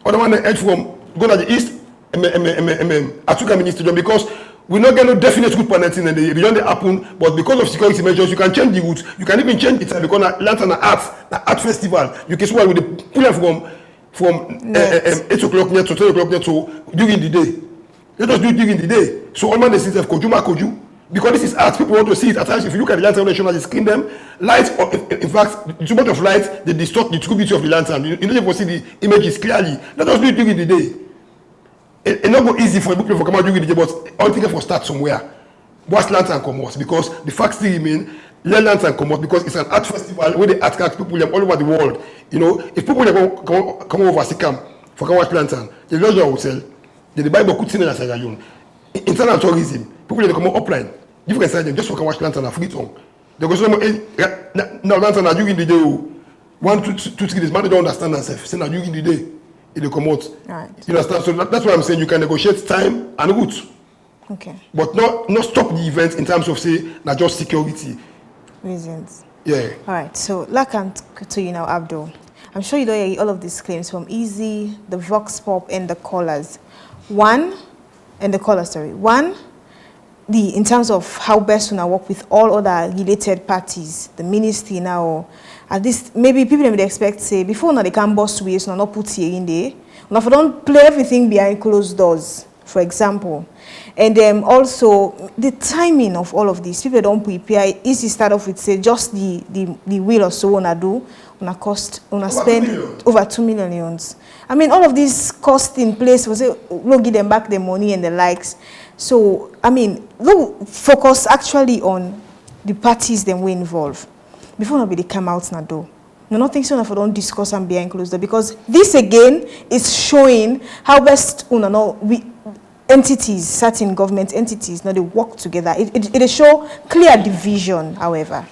Other one they head from go to the east, Atuka Mini Stadium because we not get no definite route for anything and they don't happen, but because of security measures, you can change the route. You can even change it because Lantern art festival. You can see why we pull them from 8 o'clock near to 10 o'clock near to during the day. Let us do it during the day. So all man they see have Koju. Because this is art, people want to see it. At times, if you look at the Lantern National, they screen them. Light, in fact, too much of light, they distort the true beauty of the Lantern. You don't even see the images clearly. Let us do it during the day. It's not go easy for people to come out during the day, but all things for start somewhere. What's Lantern come out? Because the fact still remain, let Lantern come out because it's an art festival where they attract people all over the world. You know, if people come over Sikam for come watch Lantern, they lodge their hotel, they buy beaucoup de as a internal tourism, people they come upline, different side them just for come watch Lantern and free tongue. They go so now Lantern are during the day. 1, 2, 3 days, man they don't understand themselves. Say now during the day. It come out. Right. You understand? So that's why I'm saying you can negotiate time and route. Okay. But not stop the event in terms of say not just security. Reasons. Yeah. All right. So like I'm to you now, Abdul. I'm sure you don't hear all of these claims from Easy, the Vox Pop, and the callers. One, in terms of how best to now work with all other related parties, the ministry now. At least maybe people may expect say before now they can bust ways, not put here in there. Now if don't play everything behind closed doors. for example. And also, the timing of all of this, people don't prepare. Easy start off with, say, just the wheel or so on do, on a cost, on a spend over 2 million. I mean, all of these costs in place, was it, we'll give them back the money and the likes. So, I mean, we'll focus actually on the parties that were involved. Before nobody come out now, though. No, nothing so if I don't discuss and behind closed door, because this again is showing how best entities, certain government entities, now they work together. It show clear division, however.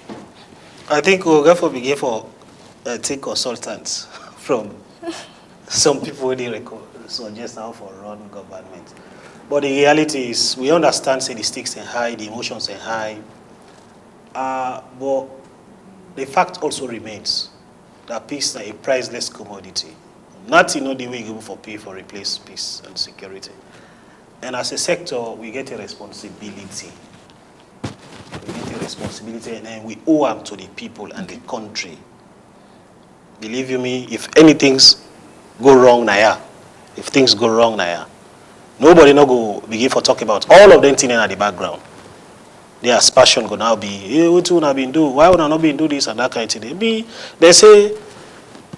I think we'll go for begin for take consultants from some people they suggest how for run government. But the reality is we understand say the stakes are high, the emotions are high. But the fact also remains that peace is a priceless commodity. Nothing not the way you go for pay for replace peace and security. And as a sector, we get a responsibility. We get a responsibility, and then we owe them to the people and the country. Believe you me, if anything's go wrong now, if things go wrong now, nobody no go begin for talk about all of them things in the background. Their passion go now be, hey, what you have been do? Why would I not been do this and that kind of thing? They say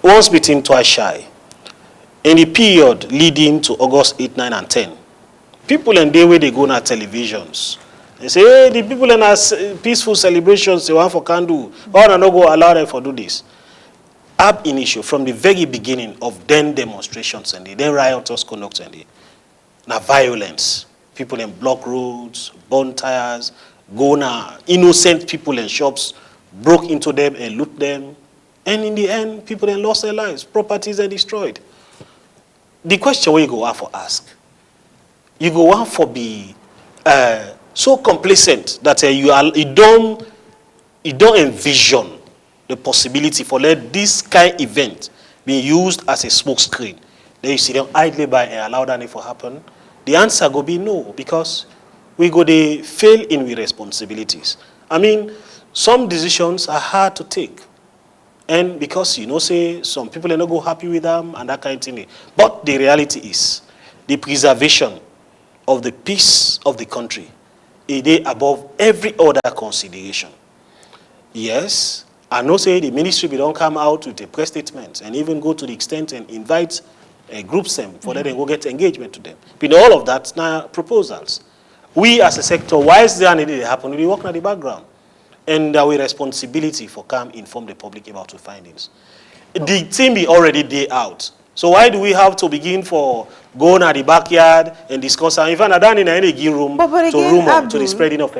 once bitten, twice shy. In the period leading to August 8, 9, and 10. People and day where they go on televisions. They say, hey, the people in our peaceful celebrations, they want for can do. Why would I not go allow them for do this? Ab initio, from the very beginning of then demonstrations and then riotous conduct and now violence. People in block roads, burn tires, go now, innocent people in shops, broke into them and loot them. And in the end, people then lost their lives, properties are destroyed. The question we go out for ask, you go out for be so complacent that you don't envision the possibility for let this kind of event be used as a smokescreen. Then you see them idly by and allow that to happen. The answer go be no, because we go they fail in with responsibilities. I mean, some decisions are hard to take. And because, say, some people are not go happy with them and that kind of thing. But the reality is, the preservation of the peace of the country is above every other consideration. Yes, I know say the ministry don't come out with a press statement and even go to the extent and invite groups them for them go get engagement to them. But all of that now proposals. We as a sector, why is there anything that happen? We work in the background. And our responsibility for come inform the public about the findings. The team be already day out. So why do we have to begin for going at the backyard and discuss? In fact, I don't in any room to the spreading of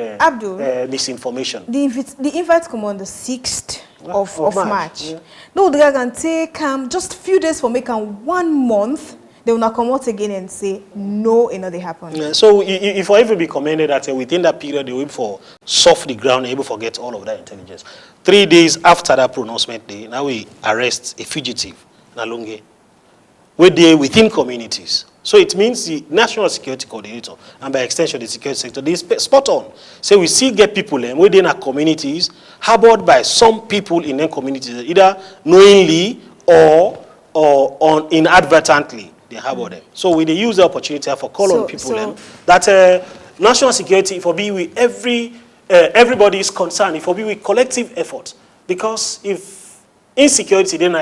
misinformation. The invite come on the 6th of March. Yeah. No, they can take just a few days for making 1 month. They will not come out again and say, no, they happen. Yeah, so if I ever be commended that within that period, they will for soft the ground, able to forget all of that intelligence. 3 days after that pronouncement day, now we arrest a fugitive, Nalunge, where they within communities. So it means the National Security Coordinator, and by extension the security sector, they spot on. So we still get people within our communities, harbored by some people in their communities, either knowingly or inadvertently. They harbor them. So we use the opportunity for call on people that national security for be with everybody is concerned. It for be with collective effort, because if insecurity then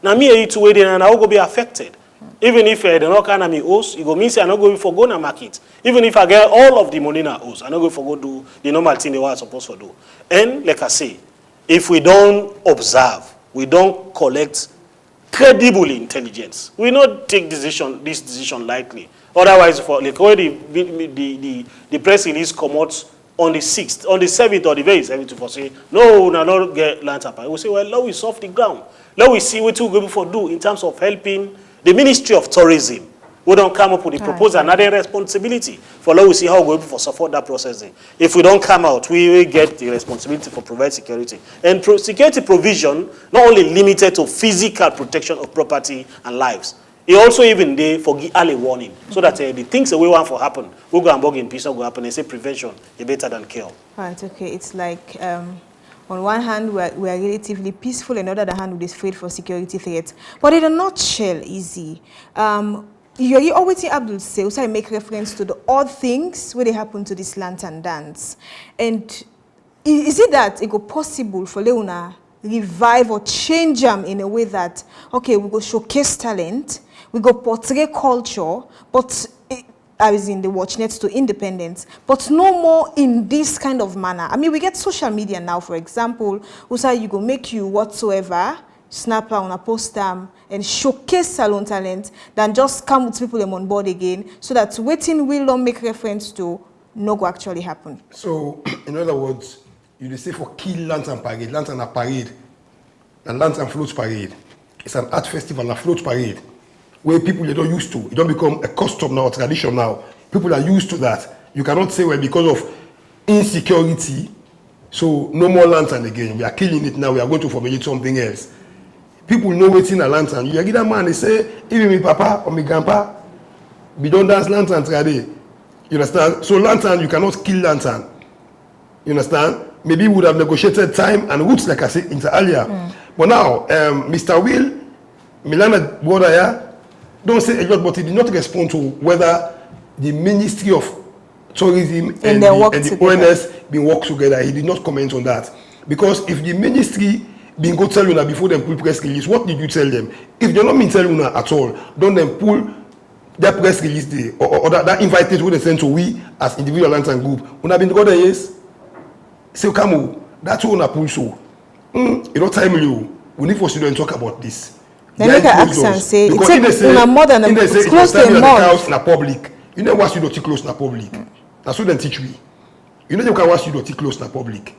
now me to wait then I will be affected. Even if they not kind of me host, it go mean say I not going for go na market. Even if I get all of the money na host, I not going for go do the normal thing they were supposed to do. And like I say, if we don't observe, we don't collect credible intelligence, we not take this decision lightly. Otherwise, for like where the press release come out on the 6th, on the 7th or the very 7th for say, no, not get land up. We say, well, now we soft the ground. Now we see what we're going to do in terms of helping the Ministry of Tourism. We don't come up with the proposal, another responsibility for now we see how we're going to support that process. If we don't come out, we will get the responsibility for provide security. And security provision, not only limited to physical protection of property and lives, it also even there for give early warning, so that the things that we want to happen, we'll go and bug in peace will happen. They say prevention is better than cure. Right, okay. It's like, on one hand, we are relatively peaceful, and on the other hand, we're afraid for security threats. But in a nutshell, easy. you always hear Abdul say, also I make reference to the odd things where they happen to this lantern dance. And is it that it go possible for Leona revive or change them in a way that, okay, we go showcase talent, we go portray culture, but I was in the WatchNet to independence, but no more in this kind of manner. I mean, we get social media now, for example, also you go make you whatsoever, snapper on a post and showcase salon talent than just come with people on board again, so that waiting will not make reference to no go actually happen. So, in other words, you say for kill lantern parade, lantern a parade, and lantern float parade. It's an art festival and a float parade where people they don't used to. It don't become a custom now, a tradition now. People are used to that. You cannot say, well, because of insecurity, so no more lantern again. We are killing it now. We are going to formulate something else. People know what's in a lantern. You get a man, they say, even my papa or my grandpa, we don't dance lantern today. You understand? So lantern, you cannot kill lantern. You understand? Maybe we would have negotiated time and routes, like I said earlier. But now, Mr. Will, Milana Bodaya, don't say a lot, but he did not respond to whether the Ministry of Tourism and the ONS been work together. He did not comment on that. Because if the ministry been go tell you that before them pull press release, what did you tell them? If they're not been telling you at all, don't them pull that press release day or that invitation they send to we as individual lantern group. When I've been together, yes. Say, come on, that's all I pull so. You don't time you. We need for students to talk about this. They make an accent say it's more than it's close to a month. In a public. You know what you don't close in a public. That's what they teach me. You know you can watch you don't close in a public.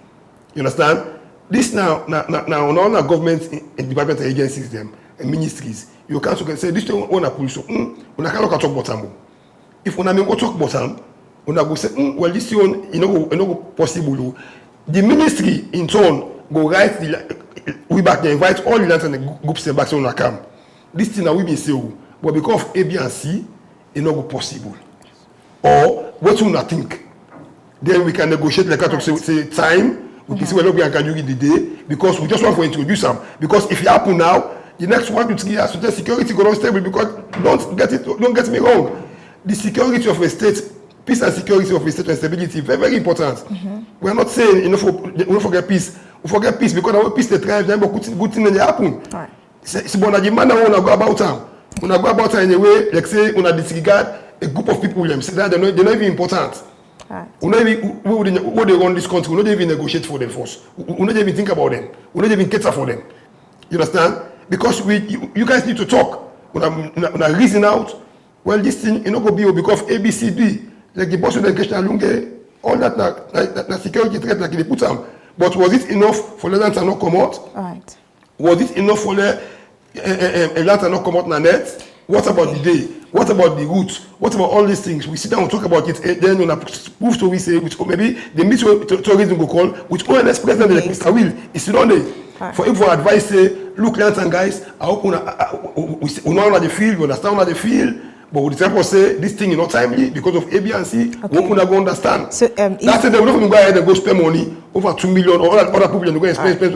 You understand? This now on all our government and department agencies them and ministries, you can't say this one wanna pull so. When I can't talk about them. If when I go talk about them, when I go say well this one you know possible. The ministry in turn go write we back there invite all the lantern groups back to our camp. This thing that we been saying, but because of A, B, and C, it's not possible. Or what you not think? Then we can negotiate like I say time. We can see whether we can do it the day because we just want to introduce them. Because if it happen now, the next 1 to 3 years, so the security go down stable. Because don't get me wrong, the security of a state. Peace and security of the state and stability very, very important. We are not saying we forget peace. We forget peace because our peace they thrive, then good thing they happen. Right. It's about the man that wanna go about time. Wanna go about time in a way, like say wanna disregard a group of people them say that they're not even important. Right. We not even what they run this country, we not even negotiate for them first. We not even think about them. We not even cater for them. You understand? Because you guys need to talk. When I reason out, well this thing you know go be because of A, B, C, D. Like the boss of the education Lunge, all that security threat like they put them. But was it enough for the lantern not come out? Right. Was it enough for the lantern not come out in the net? What about the day? What about the route? What about all these things? We sit down and talk about it. Then when I prove to we say, which maybe the Ministry of Tourism go call, which ONS president like Mr. Will is still on there. Right. For info advice, say, look, lantern guys, I hope we know how they feel, we understand how they feel. But with the type say this thing is not timely because of A, B, and C, we won't go understand. So, that's it. They will not go ahead and go spend money over 2 million or other people and go and spend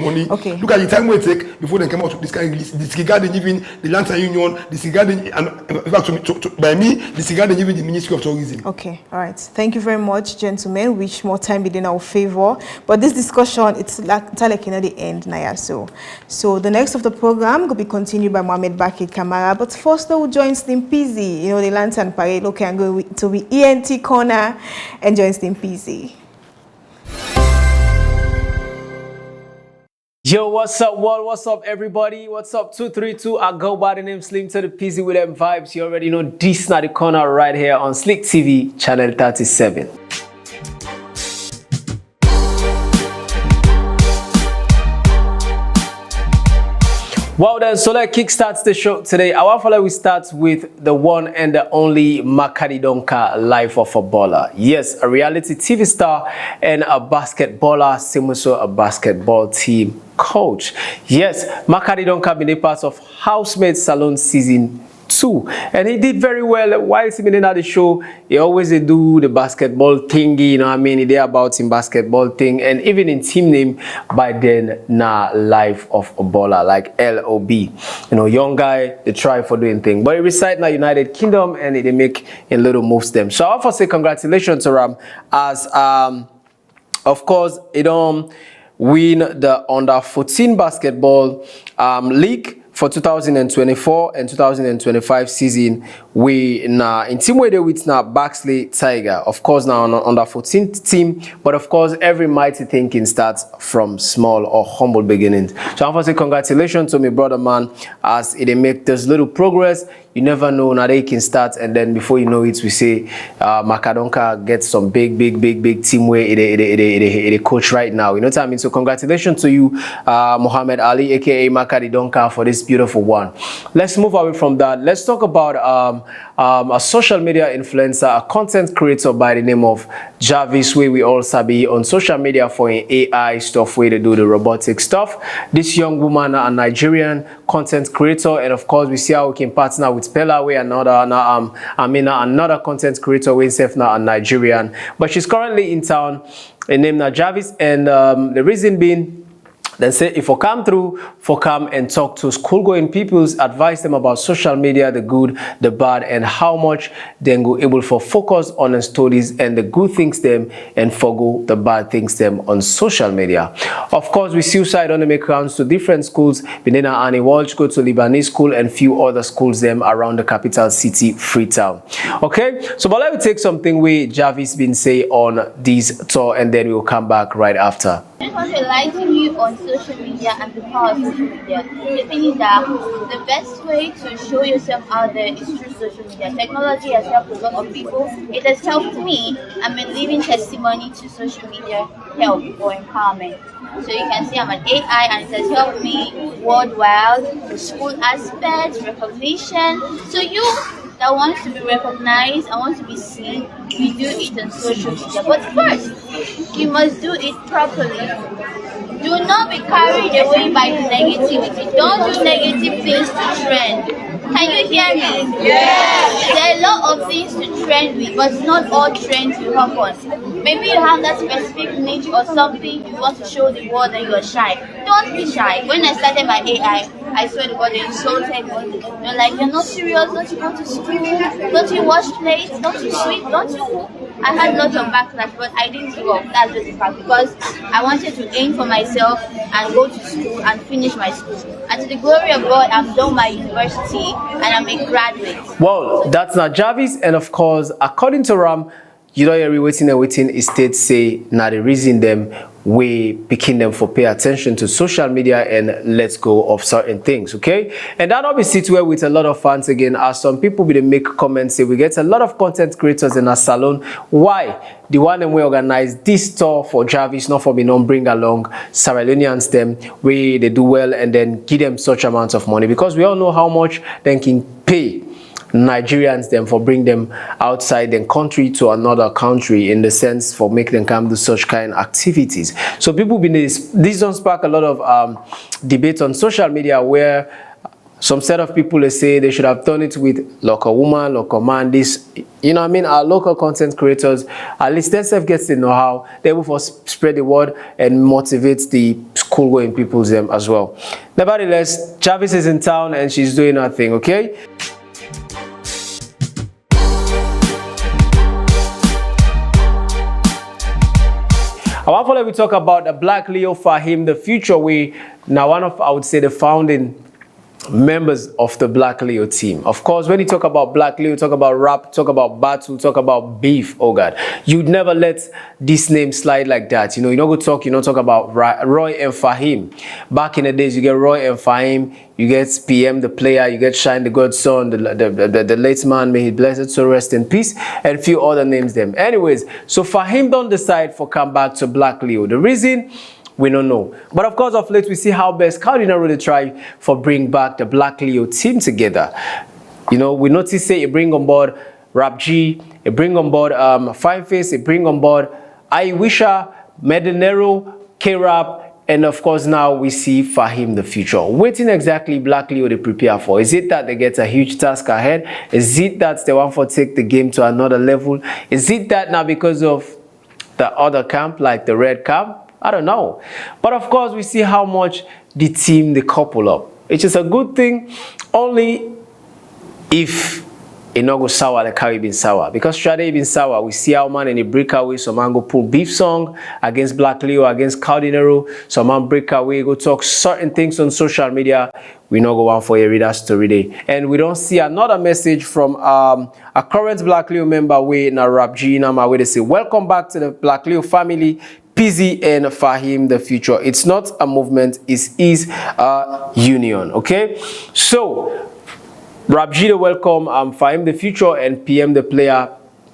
money. Okay. Look at the time we take before they come out with this kind of list. Disregarding even the Lantern Union, disregarding and in fact by me, disregarding even the Ministry of Tourism. Okay, all right. Thank you very much, gentlemen. Wish more time be in our favor. But this discussion, it's like the end, Naya. So the next of the program will be continued by Mohamed Baki Kamara. But first, we'll join Slim Peasy. You know, the Lantern Parade. Okay, I'm going to be ENT corner and join Slim Peasy. Yo, what's up, world? What's up, everybody? What's up, 232? I go by the name Slim to the Peasy with them vibes. You already know this is not the corner right here on Slick TV, channel 37. Wow then, so let's kickstart the show today. Our follow we start with the one and the only Makari Donker, life of a baller. Yes, a reality TV star and a basketballer, similar a basketball team coach. Yes, Makari Donker been a part of Housemaid Salon season too, and he did very well. While he's been at the show, he always do the basketball thingy, you know what I mean? He did about him basketball thing, and even in team name by then na Life of a Baller, like LOB. You know, young guy, they try for doing thing, but he reside now United Kingdom and they make a little moves them. So I want to say congratulations to Ram, as of course it win the under 14 basketball league for 2024 and 2025 season. We now in team way with now Baxley Tiger, of course now on under 14 team, but of course every mighty thinking starts from small or humble beginnings. So I want to say congratulations to my brother man, as it make this little progress. You never know, now they can start, and then before you know it, we say Makadonka gets some big team where it coach right now. You know what I mean? So congratulations to you, Muhammad Ali, aka Makadonka, for this beautiful one. Let's move away from that. Let's talk about a social media influencer, a content creator by the name of Jarvis, where we all sabi on social media for an AI stuff, where they do the robotic stuff. This young woman, a Nigerian content creator, and of course we see how we can partner with Pella, where another content creator, we self now a Nigerian, but she's currently in town, and named Jarvis, and the reason being, then say if I come through, for come and talk to school-going peoples, advise them about social media, the good, the bad, and how much then go able for focus on the studies and the good things them, and forgo the bad things them on social media. Of course, we see side on the make rounds to different schools. Benina Annie Walsh go to Lebanese school and few other schools them around the capital city, Freetown. Okay, so but let me take something where Jarvis been say on this tour, and then we'll come back right after. I just want to enlighten you on social media and the power of social media. The thing is that the best way to show yourself out there is through social media. Technology has helped a lot of people. It has helped me. I'm a living testimony to social media help or empowerment. So you can see I'm an AI, and it has helped me worldwide, the school aspect, recognition. So you that wants to be recognized, I want to be seen, we do it on social media. But first, you must do it properly. Do not be carried away by the negativity. Don't do negative things to trend. Can you hear me? Yes. There are a lot of things to trend with, but not all trends will happen. Maybe you have that specific niche or something you want to show the world that you are shy. Don't be shy. When I started my AI, I swear to God, they insulted me. They're like, you're not serious, don't you go to school? Don't you wash plates? Don't you sweep? Don't you cook? I had lots of backlash, but I didn't give up. That's just the fact, because I wanted to aim for myself and go to school and finish my school. And to the glory of God, I'm done my university and I'm a graduate. Well, that's not Jarvis, and of course, according to Ram, you don't hear waiting and waiting. Is state say now the reason them we picking them for pay attention to social media and let's go of certain things, okay? And that obviously to where with a lot of fans again, as some people will make comments say we get a lot of content creators in our salon. Why? The one and we organize this tour for Jarvis, not for me, not bring along Sierra Leoneans them where they do well and then give them such amount of money, because we all know how much they can pay Nigerians them for bring them outside the country to another country, in the sense for make them come do such kind of activities. So people been this don't spark a lot of debate on social media, where some set of people they say they should have done it with local woman, local man, this, you know what I mean, our local content creators, at least themselves gets to know how they will for spread the word and motivate the school going people them as well. Nevertheless, Jarvis is in town and she's doing her thing, okay? I want to talk about the Black Leo Fahim, the future way. Now, one of, I would say, the founding members of the Black Leo team. Of course, when you talk about Black Leo, talk about rap, talk about battle, talk about beef, oh God, you'd never let this name slide like that. You know, you don't go talk, you don't talk about Roy and Fahim. Back in the days, you get Roy and Fahim, you get PM the player, you get Shine the Godson, the late man, may he blessed so rest in peace, and a few other names them. Anyways, so Fahim don't decide for come back to Black Leo. The reason, we don't know. But of course, of late, we see how best Cardinal really try for bring back the Black Leo team together. You know, we notice say you bring on board Rap G, you bring on board Fine Face, you bring on board Iwisha, Medinero, K-Rap, and of course now we see Fahim the Future. Waiting exactly Black Leo they prepare for. Is it that they get a huge task ahead? Is it that they want to take the game to another level? Is it that now because of the other camp, like the red camp? I don't know. But of course we see how much the team they couple up. It's just a good thing only if it not go sour like Caribbean sour. Because Strade been sour, we see how man in the breakaway, some man go pull beef song against Black Leo, against Cardinero, some man break away, go talk certain things on social media. We not go on for a reader story day. And we don't see another message from a current Black Leo member way na Rap G Nama where they say, welcome back to the Black Leo family. PZ and Fahim the Future. It's not a movement, it is a union. Okay, so Rabji the welcome, Fahim the Future, and PM the player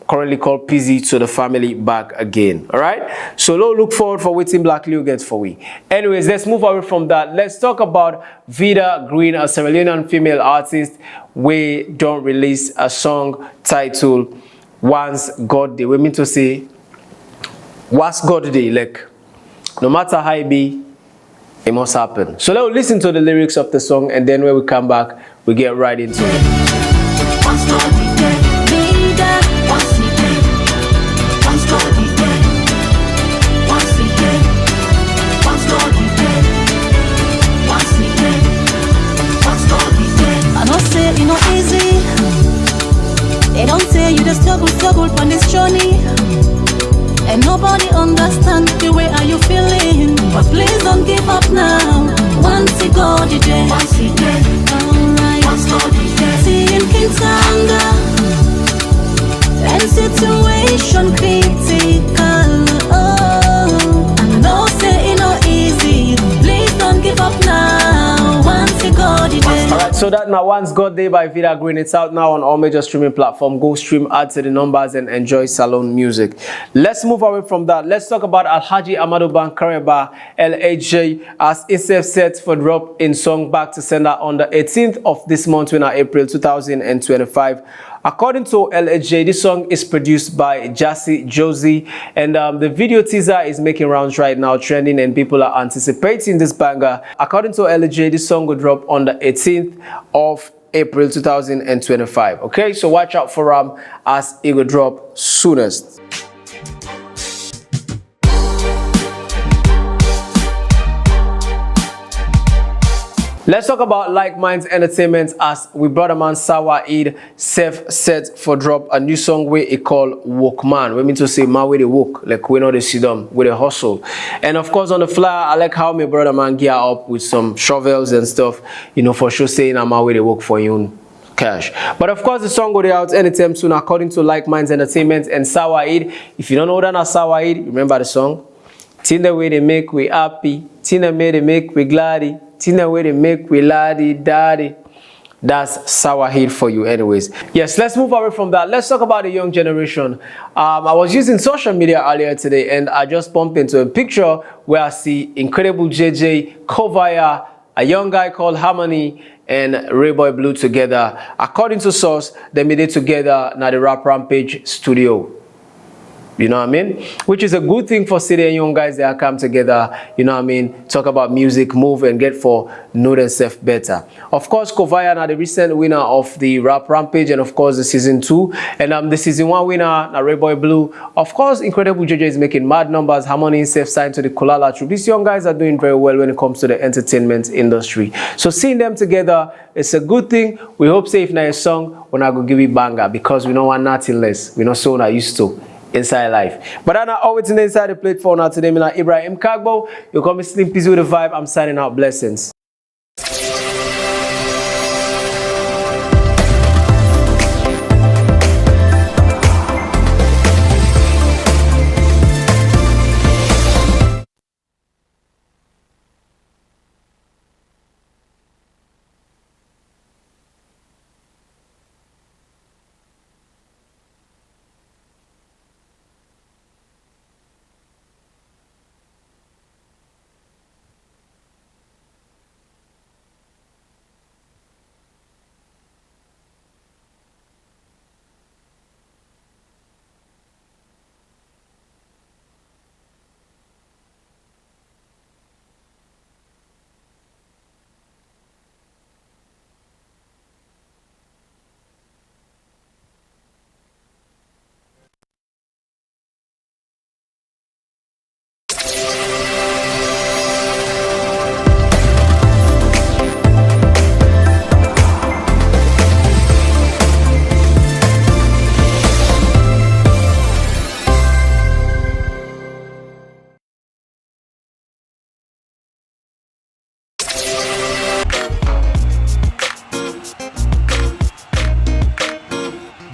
currently called PZ to the family back again. All right, so look forward for waiting Black Leo gets for we. Anyways, let's move away from that. Let's talk about Vida Green, a Sierra Leonean female artist. We don't release a song titled Once God Day. We mean to say what's God Day, like no matter how it be, it must happen. So let's listen to the lyrics of the song, and then when we come back, we get right into it. Once God day, Vida, once he day, once God day, once he day, once God day, once he day, once God day. I don't say it no easy. They don't say you just struggle on this journey. And nobody understands the way are you feeling. But please don't give up now. Once he got the day, once he did, alright. Once God the day, seeing King's anger and situation critical. Oh, I know say it no easy. Please don't give up now. Once he got the day. Alright, so that now Once God Day by Vida Green. It's out now on all major streaming platforms. Go stream, add to the numbers, and enjoy salon music. Let's move away from that. Let's talk about Alhaji Amadou Bankareba LHJ as itself set for drop in song Back to Sender on the 18th of this month, in April 2025. According to LHJ, this song is produced by Jassy Josie, and the video teaser is making rounds right now, trending, and people are anticipating this banger. According to LHJ, this song will drop on the 18th of April 2025. Okay, so watch out for as it will drop soonest. Let's talk about Like Minds Entertainment as we brought a man Sawa Eid Seth set for drop a new song where it called Woke Man. We mean to say man where they woke, like we know they see them with a hustle. And of course on the flyer, I like how my brother man gear up with some shovels and stuff, you know, for sure saying I'm where they work for you cash. But of course the song will be out anytime soon according to Like Minds Entertainment and Sawa Eid. If you don't know that Sawa Eid, remember the song? Tina way they make we happy, Tina may they make we glady. Tina way they make we laddie daddy. That's Sawa Eid for you anyways. Yes, let's move away from that. Let's talk about the young generation. I was using social media earlier today and I just bumped into a picture where I see Incredible JJ, Kovaya, a young guy called Harmony, and Rayboy Blue together. According to source, they made it together now the Rap Rampage studio. You know what I mean? Which is a good thing for city and young guys that come together, you know what I mean? Talk about music, move, and get for know themselves better. Of course, Kovaya now the recent winner of the Rap Rampage and of course the season 2. And the season 1 winner, now Rayboy Blue. Of course, Incredible JJ is making mad numbers. Harmony and Seth signed to the Kulala Troop. These young guys are doing very well when it comes to the entertainment industry. So seeing them together, it's a good thing. We hope safe now a song when I go give it banger because we don't want nothing less. We're not so not used to inside life. But I'm not always in the inside the plate for now today. I'm Ibrahim Kagbo. You call me Slim Pizzy with the vibe. I'm signing out. Blessings.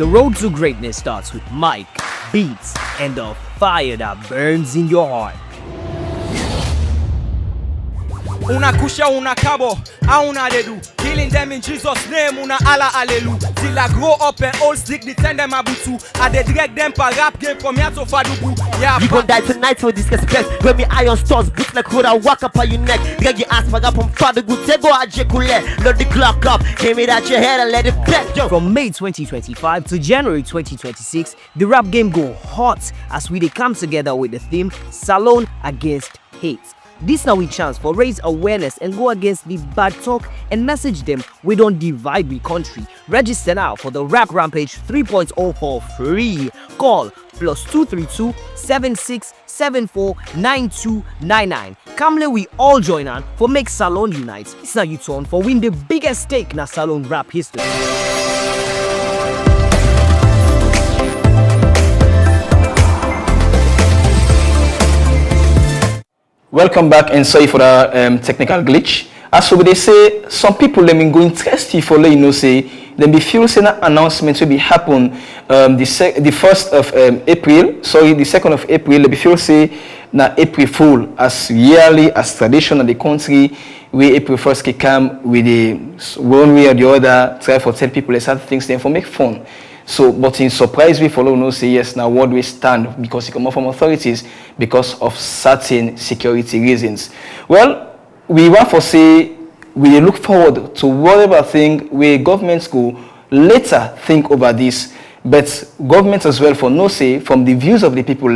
The road to greatness starts with mic, beats, and the fire that burns in your heart. Una kusha una kabo, auna dedu. Killing them in Jesus' name, una ala alelu. Till I grow up and old stick, the tend them abutu. I dey direct them pa rap game from here to Fadubu. Yeah, you gon' die tonight for disrespect. When me iron stores, boots like hood, I walk up on your neck. Drag your ass back up from Fadubu, take go at Jekule. Load the clock up, came it at your head and let it back, yo. From May 2025 to January 2026, the rap game go hot as we dey come together with the theme Salon Against Hate. This now we chance for raise awareness and go against the bad talk and message them we don't divide the country. Register now for the Rap Rampage 3.0 for free. Call +232 7674 9299. Come we all join on for make Salon unite. It's now you turn for win the biggest stake in Salon rap history. Welcome back and sorry for the technical glitch. As so they say, some people let me go interested for let you know say then be feel say that announcement will be happen the 1st of April. Sorry, the 2nd of April. Let me feel say na April Fool as yearly as tradition of the country. We April 1st can come with the one way or the other try for 10 people let's have things then for make fun. So, but in surprise, we follow no say yes now what we stand because it come up from authorities because of certain security reasons. Well, we want to say we look forward to whatever thing where governments go later think over this, but governments as well for no say from the views of the people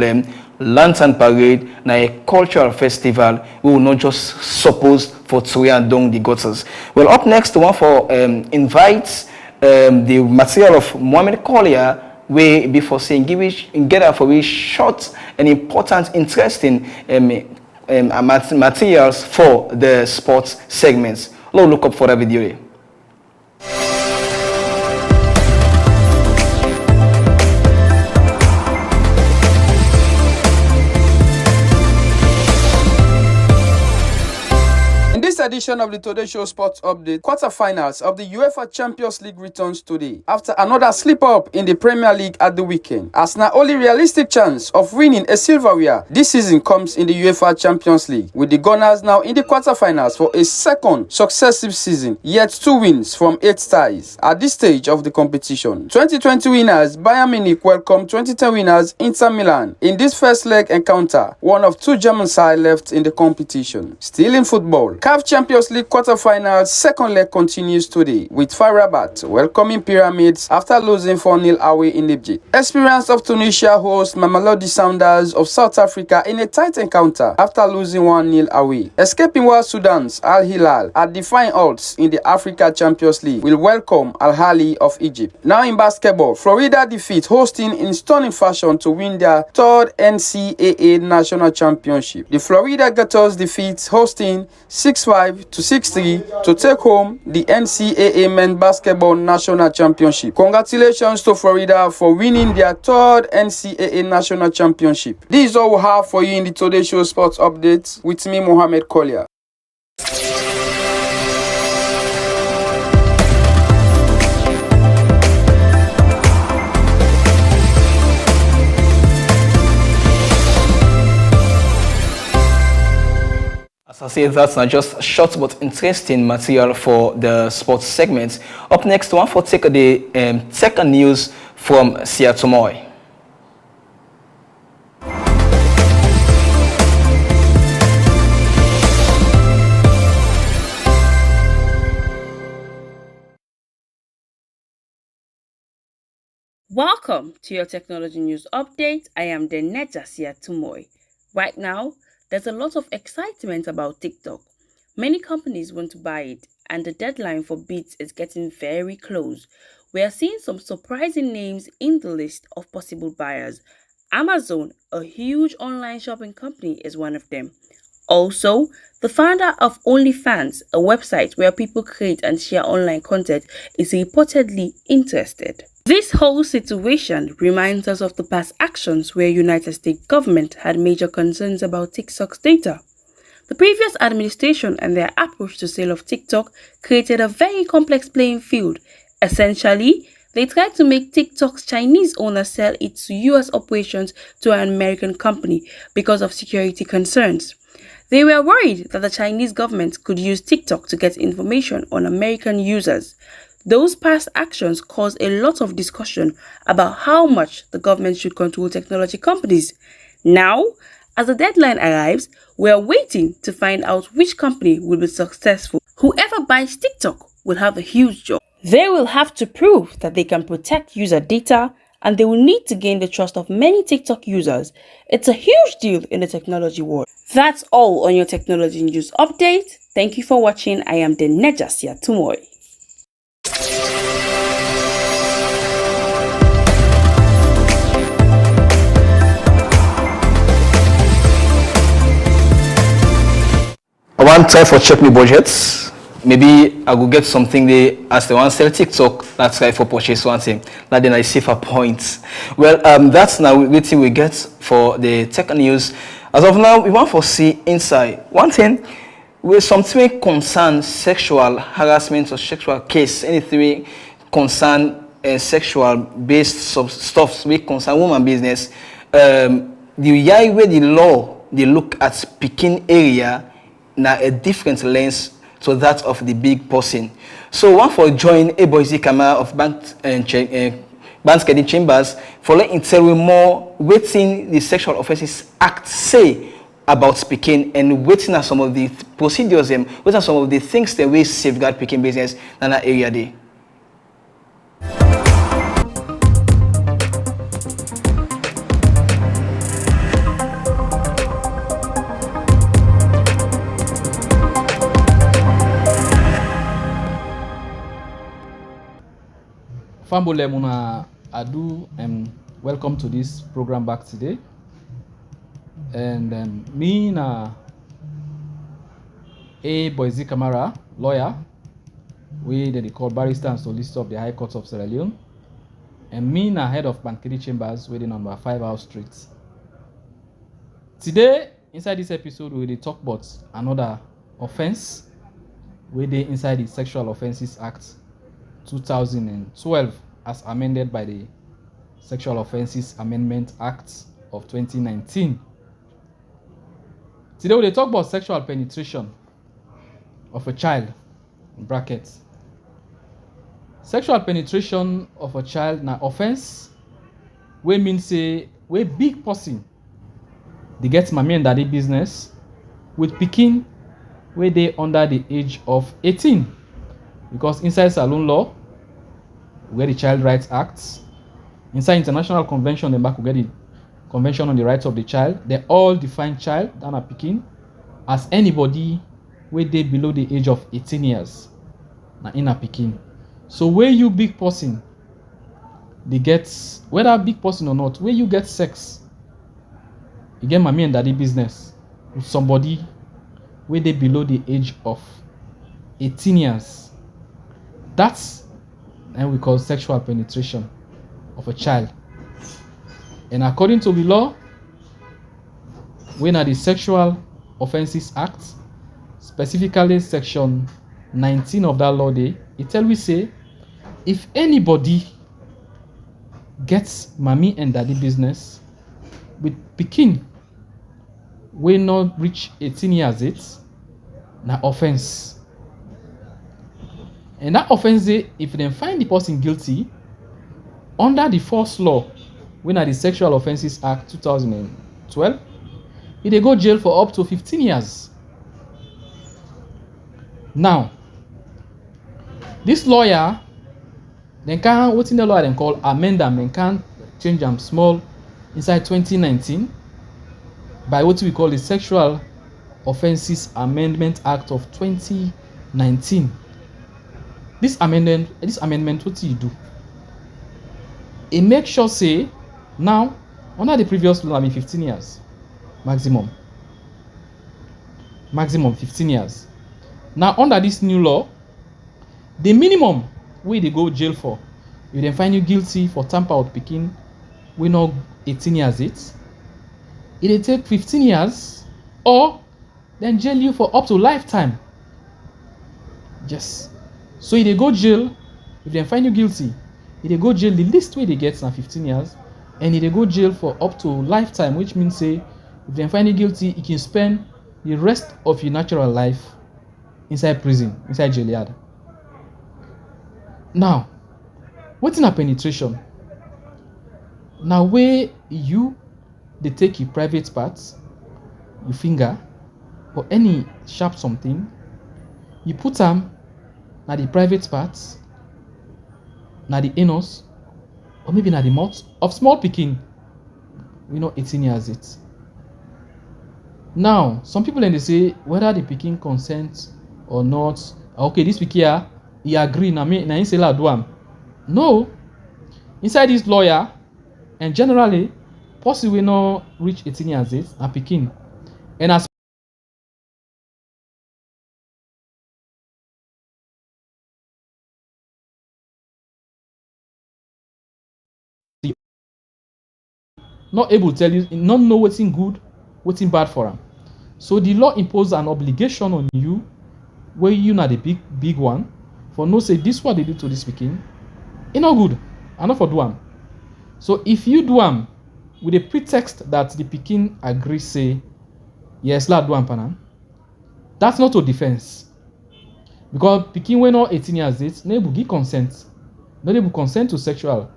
Lantern Parade na a cultural festival we will not just suppose for to and down the gutters. Well, up next one for invites the material of Mohamed Collier, where before saying get out for a short and important, interesting materials for the sports segments. Look up for that video. Edition of the Today Show Sports Update, quarterfinals of the UEFA Champions League returns today after another slip-up in the Premier League at the weekend. As now only realistic chance of winning a silverware this season comes in the UEFA Champions League, with the Gunners now in the quarterfinals for a second successive season, yet 2 wins from 8 ties at this stage of the competition. 2020 winners Bayern Munich welcome 2010 winners Inter Milan in this first leg encounter, one of 2 German sides left in the competition. Still in football, CAF Champions League quarterfinals second leg continues today with FAR Rabat welcoming Pyramids after losing 4-0 away in Egypt. Esperance of Tunisia hosts Mamelodi Sundowns of South Africa in a tight encounter after losing 1-0 away. Escaping West Sudan's Al Hilal at defying odds in the Africa Champions League will welcome Al Ahly of Egypt. Now in basketball, Florida defeat hosting in stunning fashion to win their 3rd NCAA National Championship. The Florida Gators defeat hosting 6-5 to 6-3 to take home the NCAA Men's Basketball National Championship. Congratulations to Florida for winning their 3rd NCAA National Championship. This is all we have for you in the Today Show Sports Update with me, Mohamed Collier. As I say, that's not just short but interesting material for the sports segment. Up next, one for take the tech news from Sia Tomoy. Welcome to your technology news update. I am Deneta Sia Tomoy. Right now, there's a lot of excitement about TikTok. Many companies want to buy it, and the deadline for bids is getting very close. We are seeing some surprising names in the list of possible buyers. Amazon, a huge online shopping company, is one of them. Also, the founder of OnlyFans, a website where people create and share online content, is reportedly interested. This whole situation reminds us of the past actions where United States government had major concerns about TikTok's data. The previous administration and their approach to sale of TikTok created a very complex playing field. Essentially, They tried to make TikTok's Chinese owner sell its US operations to an American company because of security concerns. They were worried that the Chinese government could use TikTok to get information on American users. Those past actions caused a lot of discussion about how much the government should control technology companies. Now, as the deadline arrives, we are waiting to find out which company will be successful. Whoever buys TikTok will have a huge job. They will have to prove that they can protect user data, and they will need to gain the trust of many TikTok users. It's a huge deal in the technology world. That's all on your technology news update. Thank you for watching. I am Deneja Siatumoy. I want try for check my budgets. Maybe I will get something they as they want sell TikTok. That's right for purchase one thing. That then I safer points. Well, that's now what we get for the tech news. As of now, we want to see inside one thing. With something concern sexual harassment or sexual case, anything concern sexual based stuff we concern woman business. The way the law they look at speaking area now a different lens to that of the big person. So one for join Eboizi Kama of Banskedi Chambers for letting tell you more waiting the Sexual Offences Act say about speaking and waiting at some of the procedures and what are some of the things that we safeguard speaking business in that area there. Fambole Muna Adu, and welcome to this program back today. And me na Boise Kamara, lawyer, we they call barrister and solicitor of the High Court of Sierra Leone. And me na head of Banskedi Chambers, waiting number 5 House Street. Today, inside this episode, we will talk about another offense, where they inside the Sexual Offences Act 2012 as amended by the Sexual Offences Amendment Act of 2019. Today we'll talk about sexual penetration of a child, in brackets. Sexual penetration of a child na offense we mean say we big person they get mommy and daddy business with pikin where they under the age of 18. Because inside saloon law, we get the Child Rights Act. Inside International Convention, the back we get the Convention on the Rights of the Child. They all define child, and are picking, as anybody where they below the age of 18 years. Now in a picking. So where you big person, they get, whether big person or not, where you get sex, you get mommy and daddy business with somebody where they below the age of 18 years. That's and we call sexual penetration of a child. And according to the law, when at the Sexual Offences Act, specifically section 19 of that law day, it tells we say if anybody gets mommy and daddy business with pikin we not reach 18 years it's na offense. And that offense, if they find the person guilty, under the first law, when at the Sexual Offences Act 2012, they go jail for up to 15 years. Now, this lawyer, they can, what's in the law they call amend them, they can change them small inside 2019 by what we call the Sexual Offences Amendment Act of 2019. This amendment, what do you do? It makes sure say now under the previous law, I mean 15 years maximum 15 years. Now under this new law, the minimum where they go jail for, if they find you guilty for tamper with pikin, we know 18 years it take 15 years or then jail you for up to lifetime. Yes. So if they go jail, if they find you guilty, they go jail, the least way they get na 15 years, and they go jail for up to lifetime, which means say if they find you guilty, you can spend the rest of your natural life inside prison, inside jail yard. Now, what's in a penetration? Now where you they take your private parts, your finger, or any sharp something, you put them na the private parts, na the anus, or maybe na the mouth of small pikin. We know 18 years it. Now, some people then they say whether the pikin consent or not. Okay, this pikin he agree na me na him say la do am. No, inside this lawyer, and generally, person will not reach 18 years it a pikin, and as not able to tell you, not know what's in good, what's in bad for him. So the law imposes an obligation on you, where you not the big one, for no say this what they do to this pikin, it not good, and not for do am. So if you do am with a pretext that the pikin agree say, yes, la do am panan, that's not a defense. Because pikin when not 18 years age, no able give consent, not able consent to sexual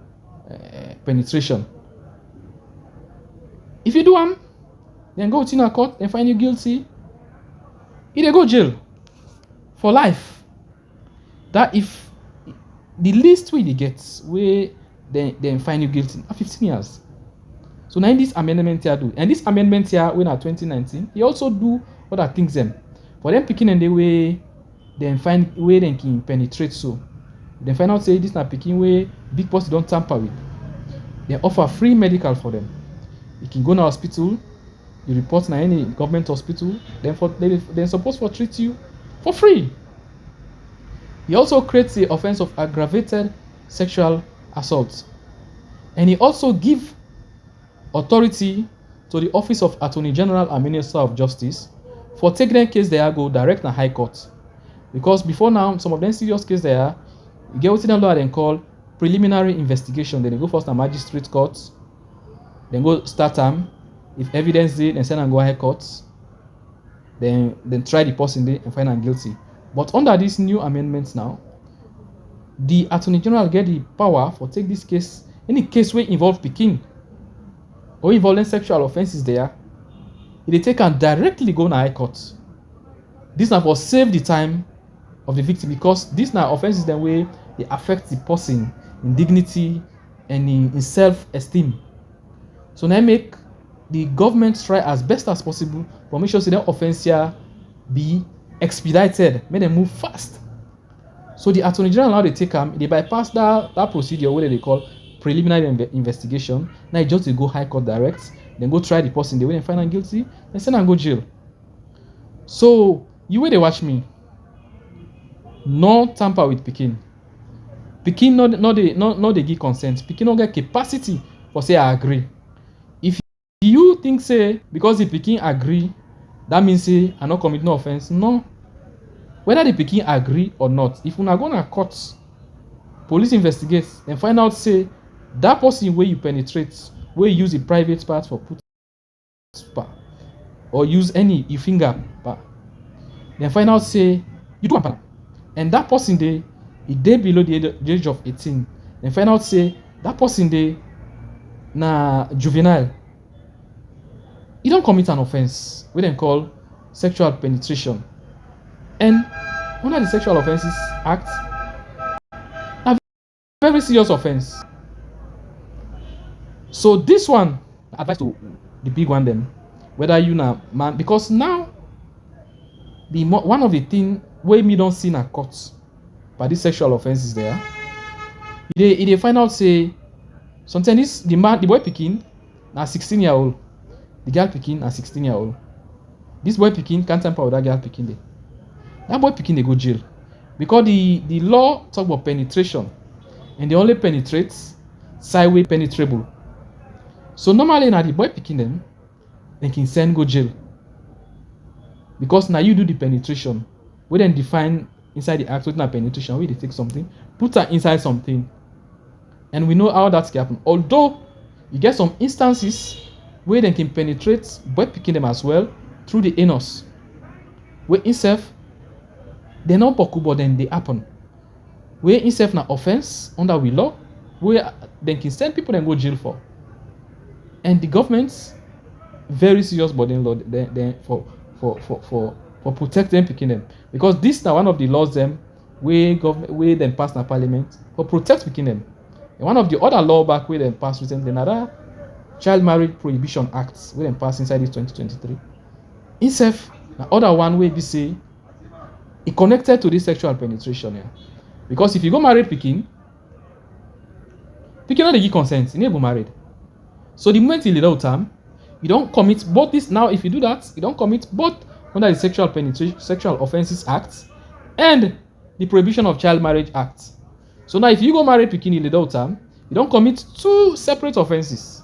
penetration. If you do am, then go to a court and find you guilty, they go jail for life. That if the least way they get, where then find you guilty at 15 years. So now in this amendment here do, and this amendment here when at 2019, he also do other things them. For them picking and the way then find where they can penetrate so. Then find out say this not picking way big boss don't tamper with. They offer free medical for them. You can go to hospital, you report na any government hospital, then supposed to treat you for free. He also creates the offense of aggravated sexual assault. And he also give authority to the Office of Attorney General and Minister of Justice for taking them case they are go direct to High Court. Because before now, some of them serious case they are, you get what in the law then call preliminary investigation. Then they go first to magistrate courts, then go start them. If evidence there, then send and go High Courts. Then try the person there and find them guilty. But under these new amendments now, the Attorney General get the power for take this case, any case where involve pikin or involving sexual offenses there, they take and directly go to High Court. This now for save the time of the victim, because these now offenses the way they affect the person in dignity and in self-esteem. So now make the government try as best as possible to make sure that offense here be expedited, make them move fast. So the Attorney General now they take them, they bypass that procedure where they call preliminary investigation. Now just they go High Court direct, then go try the person, they will find them guilty, then send them go jail. So you where they watch me, no tamper with pikin. Pikin no they give consent. Pikin no get capacity for say I agree. If you think say because the pikin agree, that means say I not commit no offense. No. Whether the pikin agree or not, if una go to court, police investigate and find out say that person where you penetrate, where you use the private part for put or use any your finger part, then find out say you do am, and that person they below the age of 18, then find out say that person they na juvenile. You don't commit an offense, we then call sexual penetration. And under the Sexual Offences Act, a very serious offense. So this one, advice to the big one them, whether you now man, because now one of the things where me don't see in a court, but these sexual offenses there, they find out say sometimes the boy picking na 16-year-old, the girl picking na 16-year-old. This boy picking can't tamper with that girl picking there. That boy picking they go jail. Because the law talk about penetration, and they only penetrate sideway penetrable. So normally now the boy picking them, they can send go jail. Because now you do the penetration, we then define inside the act what penetration, where they take something, put that inside something. And we know how that can happen. Although you get some instances where they can penetrate boy picking them as well through the anus. Where itself, they're not poku, but then they happen. Where itself na offense under we law, where they can send people and go jail for. And the government's very serious body law for protect them picking them. Because this now one of the laws them where them pass na parliament for protect picking them. And one of the other law back where them passed recently, another Child Marriage Prohibition Act where them passed inside this 2023. Itself, the other one where we say it connected to this sexual penetration here. Because if you go married picking not dey give consent, you never married. So the moment you lead out time, you don't commit both this now. If you do that, you don't commit both under the Sexual Offences Act and the Prohibition of Child Marriage Act. So now if you go marry picking in the time, you don't commit two separate offenses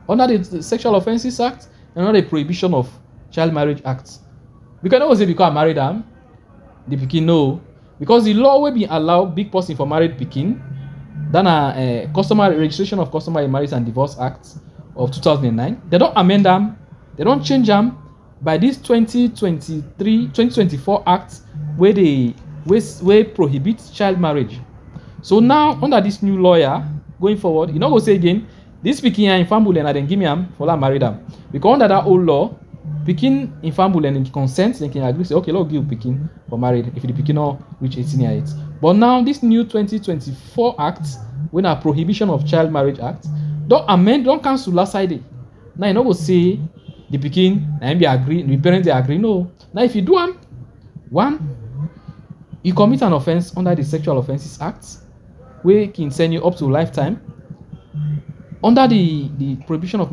under the Sexual Offences Act and under the Prohibition of Child Marriage Act. We can always say because I married them, the picking no. Because the law will be allow big person for married picking than a customer registration of Customary Marriage and Divorce Act of 2009. They don't amend them, they don't change them by this 2024 Act where they prohibit child marriage. So now under this new lawyer going forward, you know go say again, this picking in family and then give me for la marry them. Because under that old law, picking in family and consent, they can agree say okay, let's give picking for married if the picking not reach 18 years. But now this new 2024 Act, when a Prohibition of Child Marriage Act, don't amend, don't cancel last side. Now you know go say the picking and be agree, the parents they agree. No. Now if you do one, you commit an offense under the Sexual Offences Act, where can send you up to lifetime. Under the Prohibition of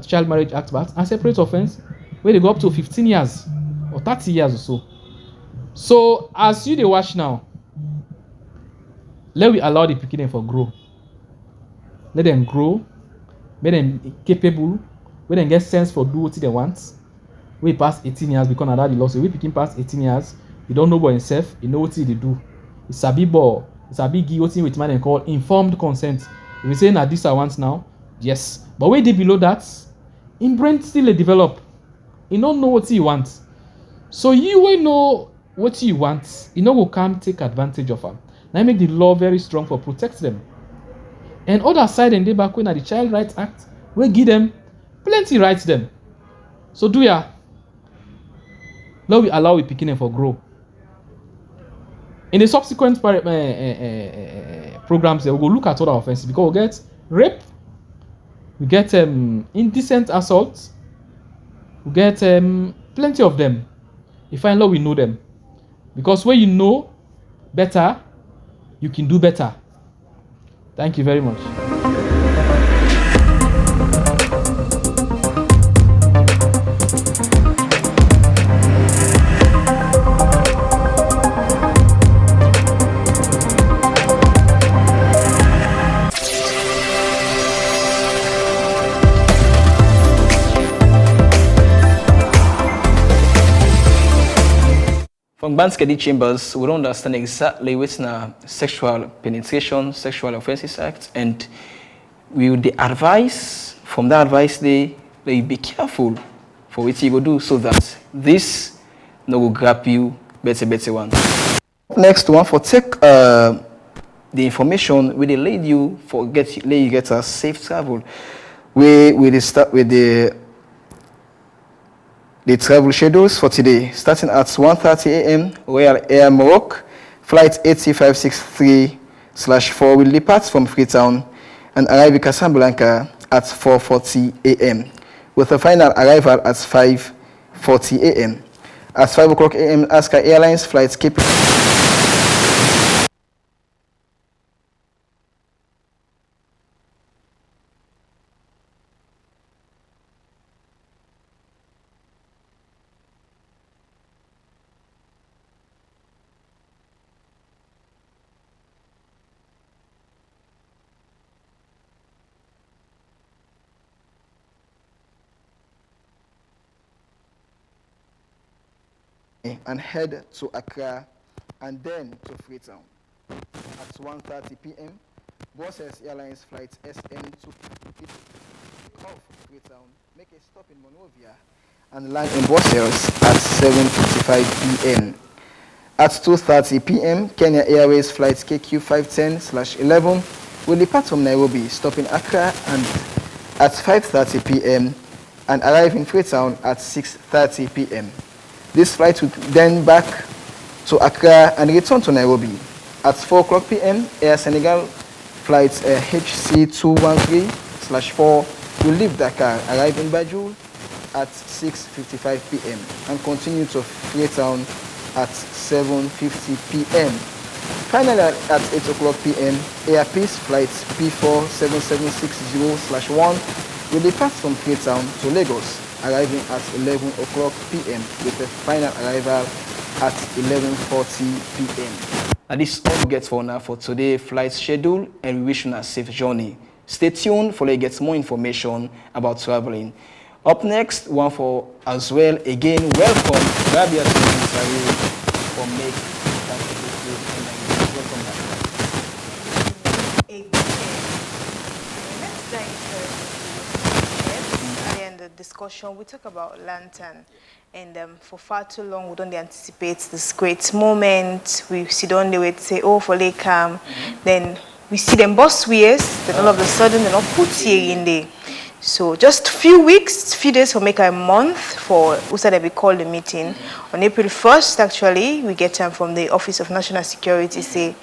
Child Marriage Act, but a separate offense where they go up to 15 years or 30 years or so. So as you they watch now, let we allow the picking for grow. Let them grow, make them capable, let them get sense for do what they want. We pass 18 years because now that the law say we picking past 18 years, you don't know about himself, you know what they do. It's a big ball, it's a big guillotine with man and call informed consent. If we say that this I want now, yes. But where they below that, in brain still develop. You don't know what you want. So you will know what you want. You know who can take advantage of them. Now make the law very strong for protect them. And other side and they back when at the Child Rights Act, we give them plenty rights them. So do ya? Now we allow we picking them for grow. In the subsequent programs, we'll go look at other offenses because we get rape, we get indecent assault, we get plenty of them. If I know we know them. Because when you know better, you can do better. Thank you very much. From Banskedi Chambers, we don't understand exactly what's na Sexual Penetration, Sexual Offences Act, and we would advise, from that advice, they be careful for what you go do so that this no go grab you better one. Next one for take the information where they lead you for let you get a safe travel. We start with the travel schedules for today, starting at 1:30 a.m. Royal Air Morocco, flight 8563/4 will depart from Freetown and arrive in Casablanca at 4:40 a.m. with a final arrival at 5:40 a.m. At 5 o'clock a.m., Aska Airlines flight Cape and head to Accra and then to Freetown. At 1:30 p.m., Brussels Airlines flight SN2 off Freetown, make a stop in Monrovia, and land in Brussels at 7:55 p.m. At 2:30 p.m., Kenya Airways flight KQ510/11 will depart from Nairobi, stop in Accra and at 5:30 p.m. and arrive in Freetown at 6:30 p.m. This flight will then back to Accra and return to Nairobi. At 4:00 p.m., Air Senegal flight HC213/4 will leave Dakar, arrive in Banjul at 6:55 p.m. and continue to Freetown at 7:50 p.m. Finally, at 8:00 p.m., Air Peace flight P47760/1 will depart from Freetown to Lagos, arriving at 11:00 p.m. with a final arrival at 11:40 p.m. And this is all we get for now for today's flight schedule, and we wish you a safe journey. Stay tuned for to get more information about traveling. Up next, one for as well. Again, welcome Rabia for Make That Welcome back. Let's dive earlier in the discussion, we talk about lantern. And for far too long, we don't anticipate this great moment. We sit on the way to say, oh, for Lake Cam. Then we see them bus wears, then all of a sudden they're not put here in there. So just few days for make a month for USAID we call the meeting. On April 1st, actually, we get time from the Office of National Security say,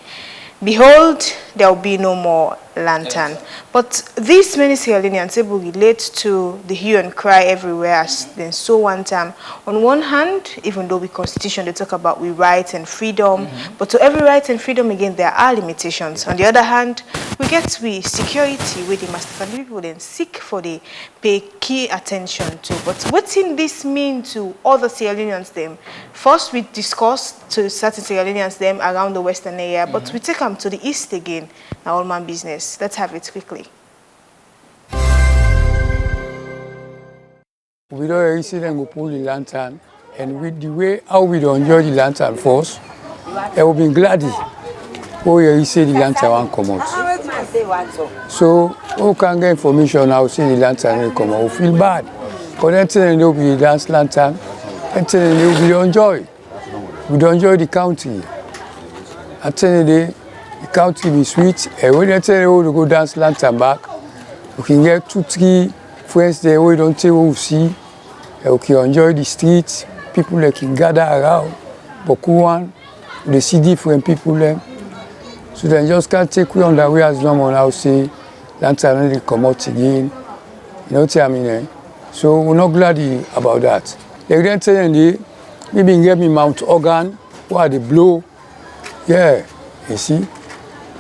behold, there will be no more lantern. But these many Sierra Leoneans will relate to the hue and cry everywhere as then so one time. On one hand, even though we constitution they talk about we rights and freedom, but to every right and freedom again there are limitations. On the other hand, we get security with the master family people then seek for the pay key attention to. But what's in this mean to other Sierra Leoneans them? First we discuss to certain Sierra Leoneans them around the western area, but we take them to the east again. Now all man business. Let's have it quickly. We don't really see them go pull the lantern, and with the way how we don't enjoy the lantern first, I will be glad you see the lantern won't come out. So who can get information how see the lantern will come out? We feel bad. Because then they will be dance lantern, and then they will enjoy. We don't enjoy the country. And then the country be sweet, and when they tell you to go dance lantern back, you can get 2-3 friends there who don't tell what we see, and we can enjoy the streets, people that can gather around, Bokuwan, they see different people there. So they just can't take we on the way as normal now say, lantern they come out again, you know what I mean? Eh? So we're not glad about that. They then tell you, maybe get me Mount Organ, where they blow, yeah, you see.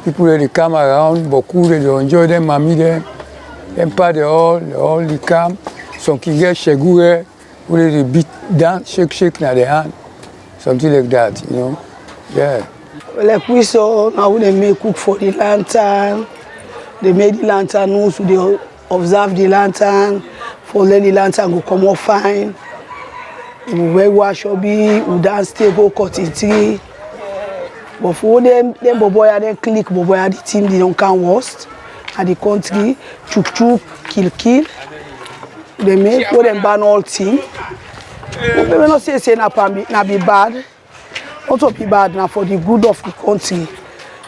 People they come around, beaucoup they enjoy them, mammy them part they all they come. Some can get shagure, where they beat down, shake na their hand, something like that, you know. Yeah. Like we saw now they make cook for the lantern, they made the lantern known, so they observe the lantern, for let the lantern go come out fine. We wear wash obi, we dance take go cut it tree. But for them boboya then click boboya the team they don't can worst at the country chuk kill they make for them ban all team. We not say na be bad. Not to be bad now for the good of the country.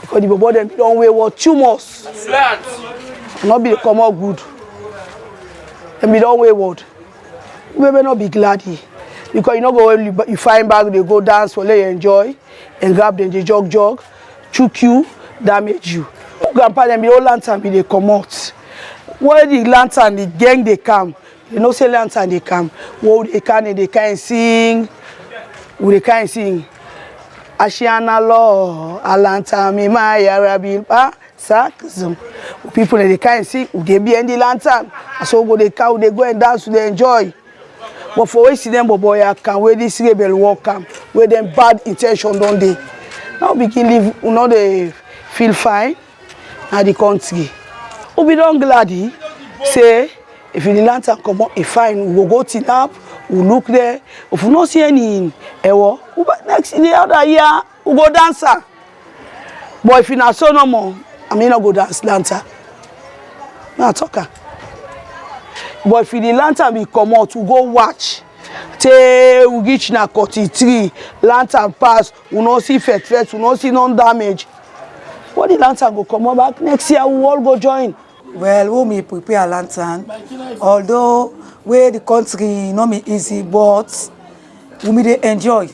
Because the bobo them don't wayward too much. Not be come out good. Them be don't wayward. We may not be glad. Because you know go you find back they go dance for let you enjoy and grab them they jog choke you damage you. Grandpa them be all lantern be they come out. Where the lantern the gang they come, you know say lantern they come. Where they can sing, they can sing. Ashiana law alanta mi ma yarabil pa sakzum. People they can sing, they be in the lantern. So go they cow they go and dance they enjoy. But for we see them boy can where this rebel walk come, where them bad intention don't they. Now begin live, you know they feel fine at the country. We be don't glad say if the lantern come out, if fine, we go to up, we look there. If we not see any ewo, next in the other year we go dancer. But if you not so no more, I mean, I go dance lantern. Now talk am. But if the lantern be come out, we go watch. Till we reach na 43, lantern pass, we no see fet, we no see no damage. When the lantern go come back next year, we all go join. Well, we may prepare a lantern, although where the country not be easy, but we may enjoy.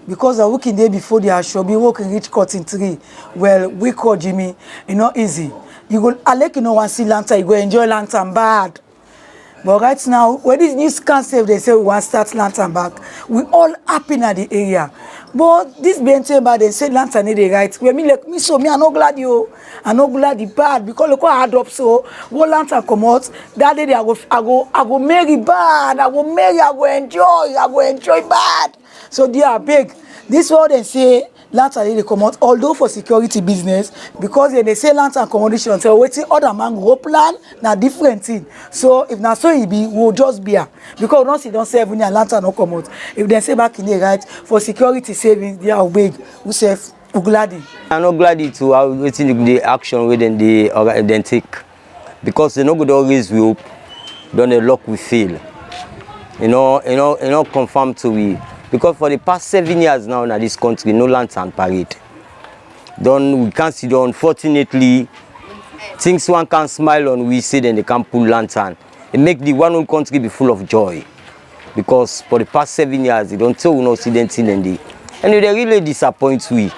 Because the working day before the show, be working reach cutting tree. Well, we call Jimmy, it's not easy. You go, I like you know one see lantern, you go enjoy lantern bad. But right now, when this news cancer, they say we want to start lantern back. We all happy in the area. But this Bente bad, they say lantern need the right. We mean like me, so me, I'm not glad you. I'm not glad the bad because look how hard up so. What lantern come out? That day I go marry bad. I go enjoy bad. So they are big. This is what they say. Lantern they come out, although for security business, because they say lantern accommodation, so waiting other man go plan na different thing. So if na so it be, we'll just be here. Because once you don't say everything and lantern no come out. If they say back in the right for security savings, they are big. We say glad. I'm not glad to how waiting the action within the take. Because they no good always we hope, don't the luck we feel. You know confirm to we. Because for the past 7 years now in this country, no lantern parade. We can't see, unfortunately, things one can smile on, we say then they can pull lantern. It make the one whole country be full of joy. Because for the past 7 years, they don't tell no see them thing and they really disappoint we.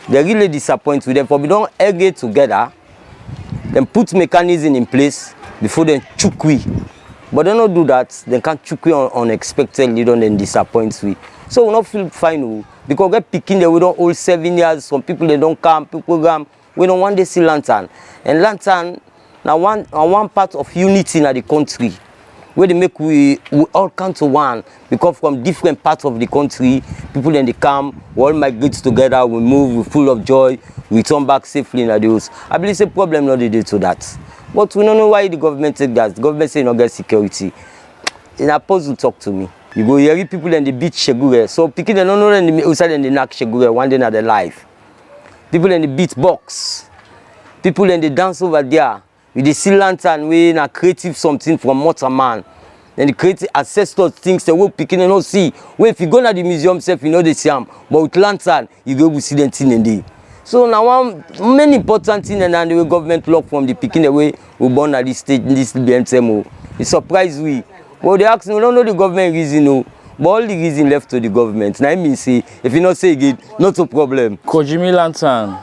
They really disappoint we. Therefore, we don't get together, then put mechanism in place before they choke we. But they don't do that, they can't choke you unexpectedly, don't then disappoint we. So we don't feel fine because we're picking we don't all 7 years, some people they don't come, program, we don't want to see lantern. And lantern now one part of unity in the country. Where they make we all come to one because from different parts of the country, people then they come, we all migrate together, we move, we're full of joy, we turn back safely in the house. I believe it's a problem not they do to that. But we don't know why the government take that. The government say not get security. In a post to talk to me. You go hear people in the beach Shegure. So people they don't know in the outside in the knock Shegure one day in their life. People in the beat box. People in the dance over there. With the sea lantern we na creative something from water man. Then the creative ancestors things the work picking and not see. Well, if you go to the museum self, you know they see them. But with lantern, you go to see them thing in there. So now many important things and the way government lock from the picking away we born at this stage in this BMTMO. It surprised we. Well they ask we don't know the government reason no. But all the reason left to the government. Now I mean say if you not say again, not a problem. Kojimi Lantern.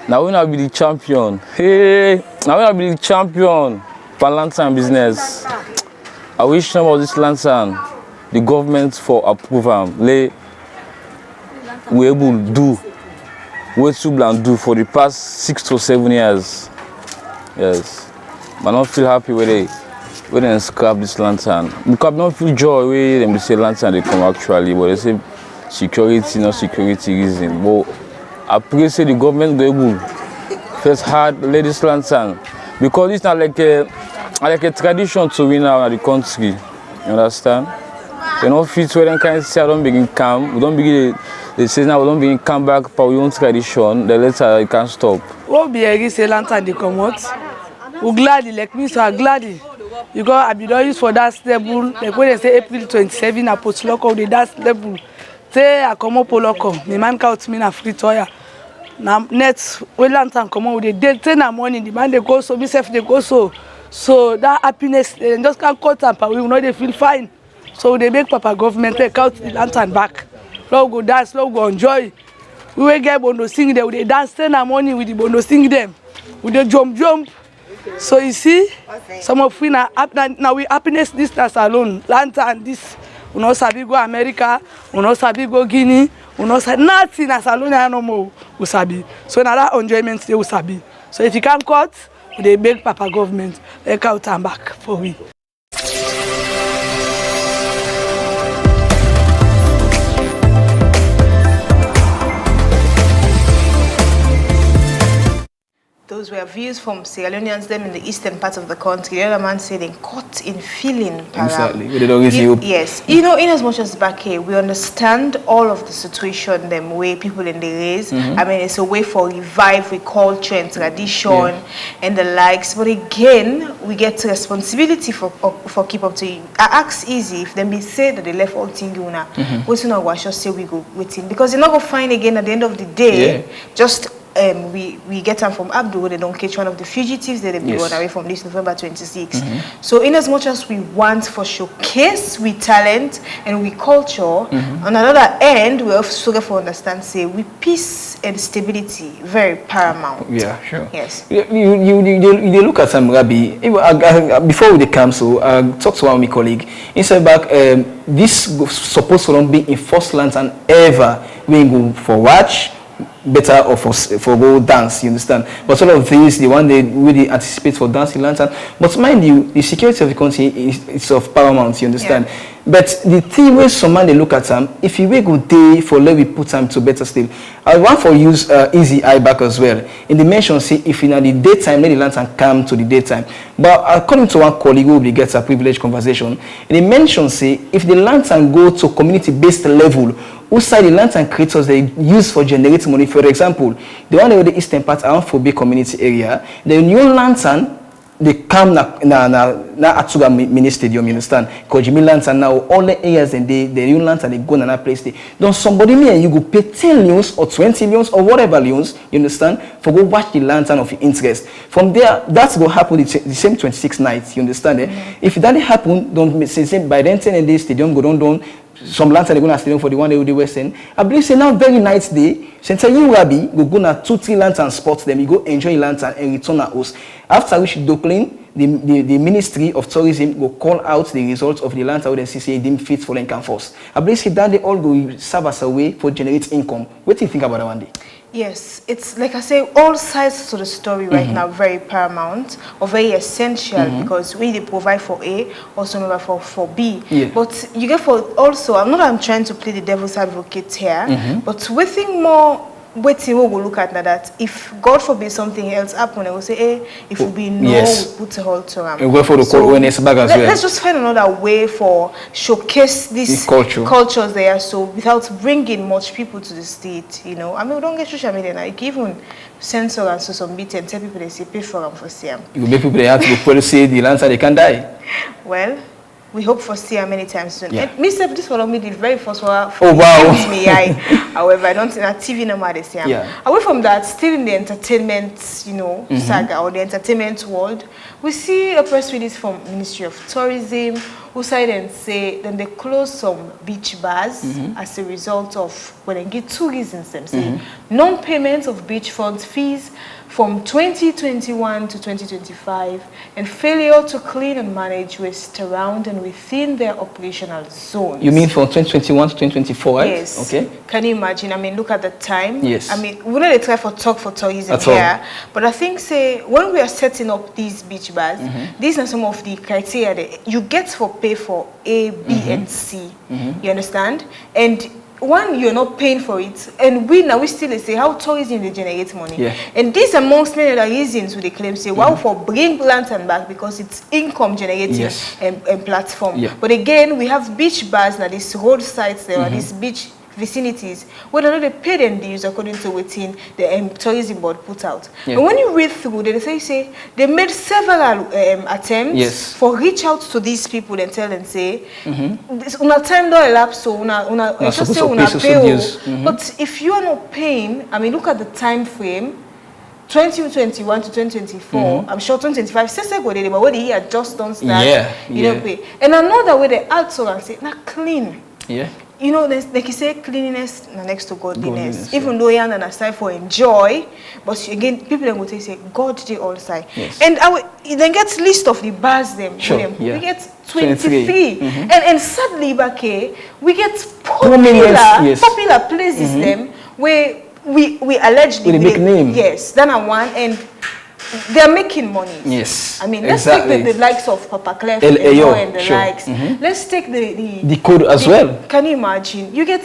Now we not be the champion. Hey, now we not be the champion for lantern business. I wish some of this lantern, the government for approval, we able to do what Sublan do for the past 6 to 7 years. Yes. But I don't feel happy when they scrap this lantern. Because I don't feel joy when they say lantern they come actually, but they say security, not security reason. But I pray say the government go able first hard let this lantern. Because it's not like a tradition to win now in the country. You understand? They don't feel where they can say I don't begin come, we don't begin. They say now we don't begin come back for your own tradition, the later you can't stop. What be a say lantern they come out? We gladly, like me, so I gladly. Because I be done use for that stable, like when they say April 27, I post local, they that stable. Say I come up local, the man count me na free toya. Now next, when lantern come out, they 10 in the morning, the man they go so, myself they go so. So that happiness, they just can't cut up, but we know they feel fine. So they make Papa government take out the lantern back. Now go dance, now go enjoy. We will get bondo sing them. They dance 10 in the morning with the bondo sing them. With the jump. So you see, some of we now we happiness distance alone. Lantern this. We no sabi go America. We no sabi go Guinea. We no sabi nothing as alone no more. We sabi. So now that enjoyment they we sabi. So if you can't cut, they beg Papa government they out and back for we. those were views from Sierra Leoneans, them in the eastern part of the country. The other man said they caught in feeling. Exactly. They don't you. Yes. You know, in as much as back here, we understand all of the situation, them way people in the race. I mean, it's a way for revive with culture and tradition and the likes. But again, we get responsibility for keep up to you. I ask easy if them be say that they left all thing you know. What's not what just say we go waiting because you're not gonna find again at the end of the day. Just we get them from Abdul, they don't catch one of the fugitives that they be run away from this November 26. So in as much as we want for showcase we talent and we culture, on another end we also get for understand say we peace and stability very paramount. Yeah, sure. Yes. You look at some Rabbi before we come, so talk to one of my colleague. He said back this supposed to not be in first lands and ever we go for watch. Better or for go dance, you understand? But all of these, the one they really anticipate for dancing lantern. But mind you, the security of the country is of paramount, you understand? But the thing where some man they look at them, if you will go day for let we put time to better still. I want for use easy eye back as well. In the mention, say if in the daytime, let the lantern come to the daytime. But according to one colleague who will get a privileged conversation, in the mention say if the lantern go to community-based level, outside the lantern creators they use for generating money. For example, the one in the eastern part around Fobe community area, the new lantern they come na Atsuga mini stadium, you understand? Because Jimmy lantern now all the areas and the new lantern they go na that place. Don't somebody me and you go pay 10 leons or 20 leons or whatever leons, you understand? For go watch the lantern of your interest. From there, that's going to happen the same 26 nights, you understand? If that happen, don't say by then 10 and the stadium go down. Some lantern they go to stadium for the one day with the Western. I believe say now very nice day. Since you Rabbi go na 2-3 lantern spots them, you go enjoy your lantern and return at us. After which Dokling, the Ministry of Tourism will call out the results of the lantern with the CCA deemed fit for Lincoln Force. I believe say that they all go serve as a way for generate income. What do you think about that one day? Yes, it's like I say, all sides to the story right now very paramount or very essential because we they provide for A, also remember for B. But you get for also, I'm trying to play the devil's advocate here, but we think more waiting we will look at that if God forbid something else happen, I will say, hey, if we be no, we put a halt to them. Go for the awareness back as well. Let's just find another way for showcase these cultures there. So without bringing much people to the state, you know. I mean, we don't get social media now. You can even censor and so some bit and tell people they say pay for them for CM. You make people they have to go say the lancer they can die. Well. We hope for CM many times soon. Mr. This follow me the very first one. However, I don't think that TV no matter CM. Away from that, still in the entertainment, you know, saga or the entertainment world, we see a press release from Ministry of Tourism who side and say then they close some beach bars as a result of when they get 2 reasons them say non-payment of beachfront fees from 2021 to 2025 and failure to clean and manage waste around and within their operational zones. You mean from 2021 to 2024, right? Yes. Okay. Can you imagine? I mean, look at the time. Yes. I mean, we don't try for talk for tourism here, but I think say when we are setting up these beach bars, these are some of the criteria that you get for pay for A, B, and C. You understand? And one, you're not paying for it, and we still say how tourism they generate money, and these amongst many other reasons they claim say well for bring lantern back because it's income generating and platform. But again, we have beach bars now, these road sites there, these beach vicinities where they pay them dues according to within the tourism board put out. And when you read through, they say they made several attempts for reach out to these people and tell them say una time don't elapse so una just say una pay. But if you are not paying, I mean look at the time frame 2021 to 2024, I'm sure 2025 say go there, but what the year just don't start, you don't pay. And another way they add so and say not clean. You know, like you say, cleanliness next to godliness. Even though you are aside for enjoy, but again, people then will say, God they all side. And then get list of the bars them. We get 23. And sadly, back here, we get popular places them where we allegedly make name. Then I want and they're making money. I mean, let's take the likes of Papa Clef and the likes. Let's take the code as well. Can you imagine? You get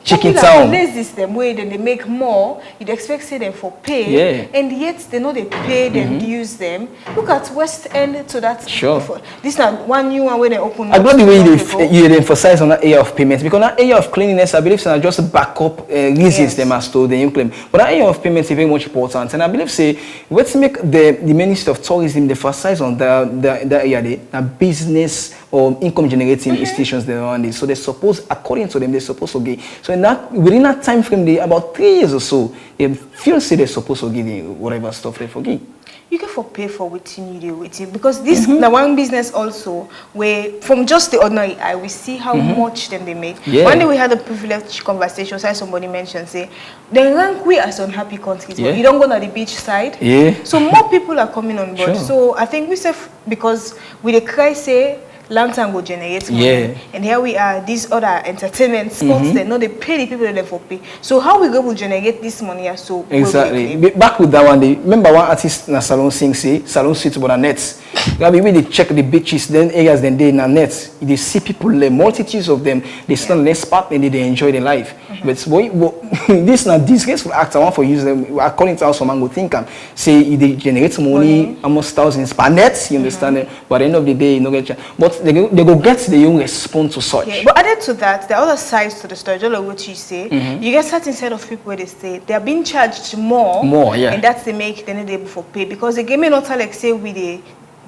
Chicken Town. Lazy them way, then they make more. You'd expect say them for pay. Yeah. And yet they know they pay them, use them. Look at West End to that. Sure. This is one new one where they open. I love the way you emphasize on that area of payments, because that area of cleanliness, I believe, is just backup reasons them as to they claim. But that area of payments is very much important, and I believe say let's make the Ministry of Tourism the first size on that area, the business or income generating institutions there around it. So they suppose, according to them, they're supposed to give. So in that within that time frame, they about 3 years or so, they feel say they're supposed to give whatever stuff they forgive. You can for pay for waiting you do waiting, because this the one business also where from just the ordinary eye we see how much them they make. Yeah. One day we had a privileged conversation, so somebody mentioned say they rank we as unhappy countries, but you don't go to the beach side. Yeah. So more people are coming on board. Sure. So I think we say because with the cry say lantern will generate money. Yeah. And here we are, these other entertainment sports, they know they pay the people that for pay. So how we go will generate this money here? So exactly. Back with that one, remember one artist in a salon sing say salon sweet about the nets. Maybe they check the beaches, then areas, then they in a nets. They see people, the multitudes of them, they stand less part and they enjoy their life. But this is not disgraceful act. I want for use them according to how someone would think say they generate money almost thousands per net, you understand it? But at the end of the day, you know, but they go get the own response to such. Yeah, but added to that, there are other sides to the story, just like what you say. You get certain set of people where they say they are being charged more, yeah. And that's they make them able for pay, because the game may not like say we they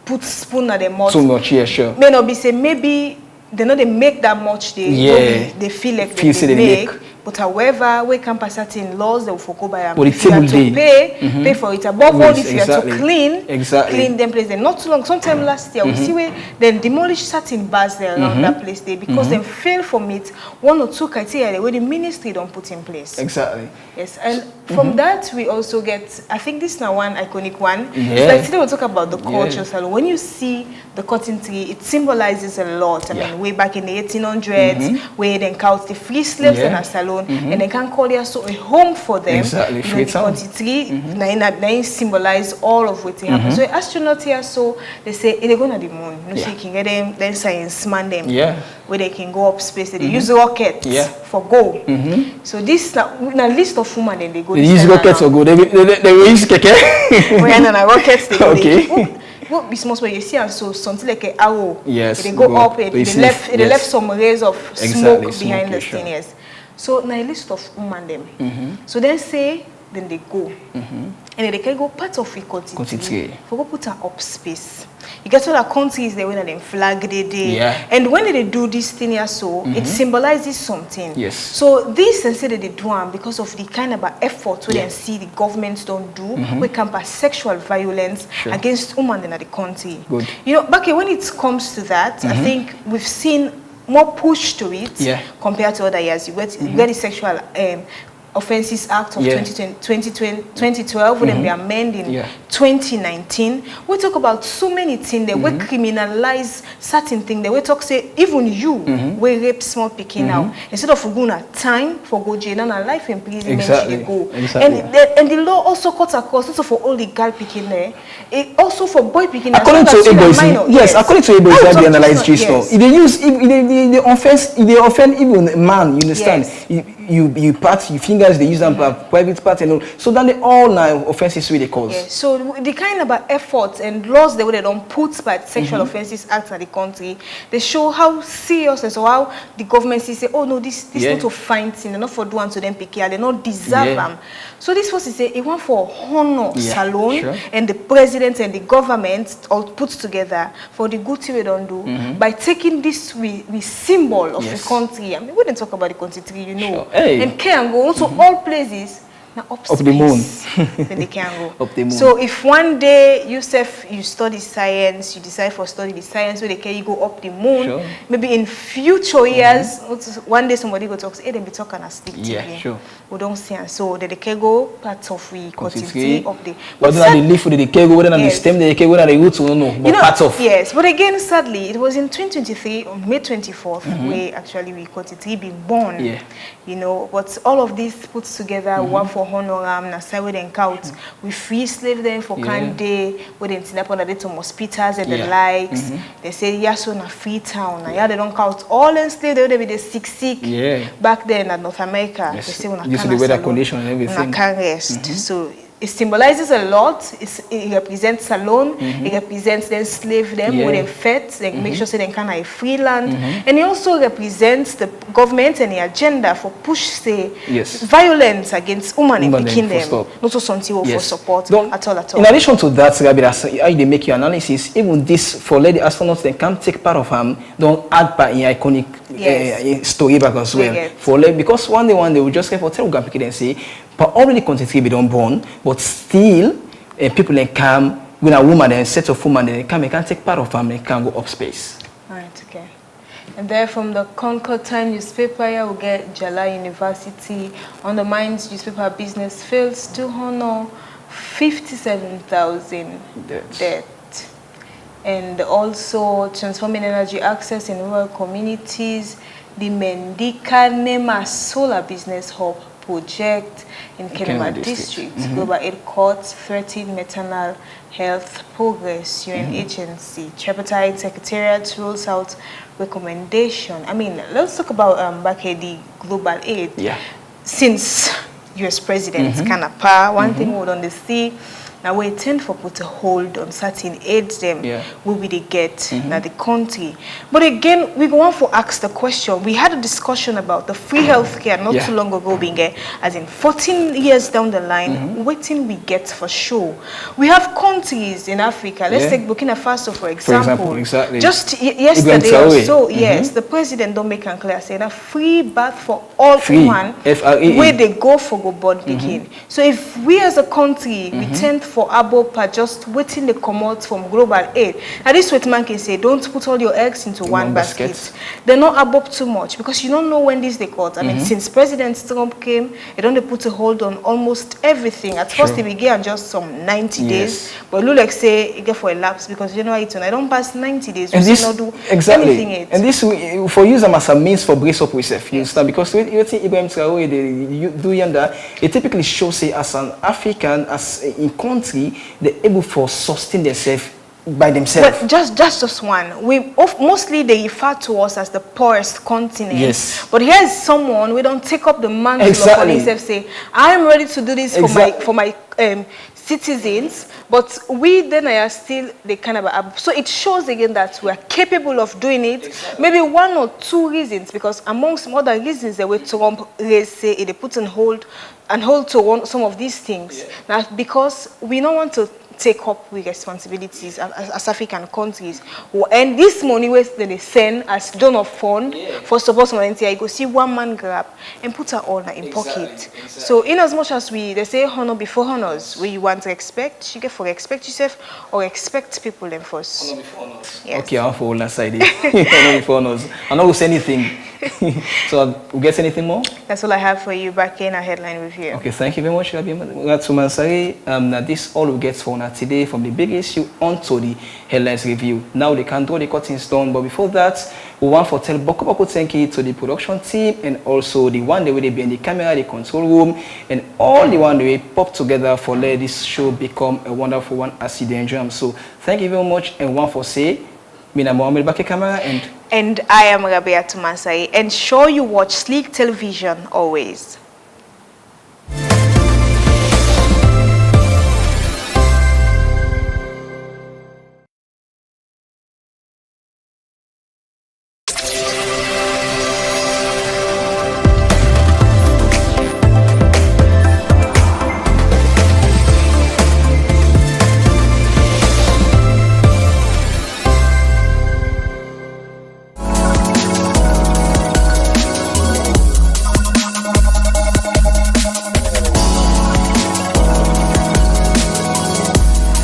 put spoon at their mouth. Too much, yeah, sure. May not be say maybe they know they make that much, they feel like they make. But however, we can pass certain laws, they will go by them. If you have to pay for it. Above all, if you have to clean them place. Not too long. Sometime last year, we see where they demolish certain bars there around that place there because they fail from it. 1 or 2 criteria where the ministry don't put in place. Exactly. Yes, and from that we also get, I think this is now one iconic one. Yeah. Like today we'll talk about the culture salon. When you see the cotton tree, it symbolizes a lot. I mean, way back in the 1800s, where they count the free slaves in a salon. And they can call it so a home for them. Exactly, free town. They symbolize all of what happen. So astronauts here, so they say they go to the moon. You know, so you can get them, then science man them. Where they can go up space. They use rockets for go. So this na list of women then they go. They use rockets for go. They use keke. When na rockets they go. Okay. What be small you see and so something like an arrow. Yes. They go up and they left some rays of smoke behind the thing. Yes. So now a list of women them. So then say then they go. And they can go part of it continue. For go put an up space. You get all the countries they when they flag they and when they do this thing here so it symbolizes something. Yes. So this and say that they do them because of the kind of effort we then see the governments don't do. We can pass sexual violence against women in the country. Good. You know, back when it comes to that, I think we've seen more push to it compared to other years. You get the Sexual Offences Act of 2012 when they amend in 2019. We talk about so many things that we criminalize certain things that we talk say even you we rape small picking now instead of going at time for go jail and life imprisonment they go. And the law also cuts across also for all the girl picking there. It also for boy picking. According to Eboisi, according to Eboisi, they analyze G-Store. If they use the offense, if they offend even a man, you understand? You pat your fingers, they use them for private parts and all. So then they all now offenses with the cause. Yeah. So the kind of efforts and laws that they don't put by the Sexual Offences Act in the country, they show how serious and so how the government say, oh no, this not to find thing, they're not for doing to them PK, they not deserve them. So this was to say it went for honor salon and the president and the government all put together for the good thing we don't do by taking this we symbol of the country. I mean we didn't talk about the country, you know. And can go to all places now up the moon. Then they can go. Up the moon. So if one day you study science, you decide for study the science where they can you go up the moon. Maybe in future years, one day somebody go talk, hey, they be talking as stick sure. We don't see and so they can go part of we continue up the. Whether they leaf with the can go, whether they stem the can, whether they root, we don't know. But part of. Yes, but again, sadly, it was in 2023 on May 24th where actually we continue being born. You know, but all of this put together one for for honoram na say we den count. We free slave them for can day we den tin up on the to mosquitoes and the likes. They say yes on a free town. Now yeah they don't count all enslaved they be the sick back then at North America. They say when due to the weather condition and everything. Can rest. So it symbolizes a lot. It represents Salone. It represents them slave them with them fed. They make sure they can have a free land. And it also represents the government and the agenda for push say violence against women in the kingdom. Not so something for support at all. In addition to that, Gabi, how they make your analysis, even this for lady astronauts they can take part of don't add by an iconic story back as well. For because one day we just get for tell Gabi and say. But already content be done born, but still people can come when a woman and set of women they can take part of them and can go up space. Alright, okay. And there from the Concord Times newspaper here we get Jala University undermines newspaper business fails to honor 57,000 debt. And also transforming energy access in rural communities, the Mendika Nema Solar Business Hub project in Kenema District. Global Aid Courts, 13 maternal health progress, UN agency, Tripartite Secretariat rolls out recommendation. I mean, let's talk about back at the Global Aid. Since US President Kanapa, one thing we would understand. Now we tend for put a hold on certain aids them will be they get now the country. But again, we go on for ask the question. We had a discussion about the free healthcare not too long ago being as in 14 years down the line, waiting we get for sure. We have countries in Africa. Let's take Burkina Faso for example. Just yesterday or so, the president don't make it clear saying a free bath for all women where they go for go born begin. So if we as a country we tend for Abopa just waiting the commode from global aid. Now this what man can say, don't put all your eggs into one basket. They're not above too much because you don't know when this they got. I mean, since President Trump came, they don't put a hold on almost everything. At first they began just some 90 days, but look like say it get for a lapse because you know it. I don't pass 90 days, we still not do anything yet. And this for use them as a means for brace up with yourself. You understand? Because you think Ibrahim Traoré they do yonder, it typically shows say as an African, as in country, they're able to sustain themselves by themselves. But just one. We mostly they refer to us as the poorest continent. Yes. But here's someone we don't take up the mantle of themselves. Say, I'm ready to do this for my citizens. But we then are still the kind of so it shows again that we are capable of doing it. Maybe one or two reasons because among some other reasons the way Trump say they put on hold to some of these things. Now because we don't want to take up with responsibilities as African countries. And this money they send as donor fund for support humanity, I go see one man grab and put her all in pocket. So in as much as they say honor before honors, where you want to expect, you get for expect yourself or expect people then first. Honor before honors. Yes. Okay, I'm for all side. Honor before honors. I'm not going to say anything. So we get anything more? That's all I have for you back in our headline review. Okay, thank you very much, this all we get for today from the big issue onto the headlines review. Now they can draw the curtains down, but before that, we want to tell Boko thank you to the production team and also the one that will be in the camera, the control room, and all the one that will pop together for let this show become a wonderful one as you enjoy. So thank you very much, and one for say, Mina Mohamed Bake camera and I am Rabia Tumansai. Ensure you watch Sleek Television always.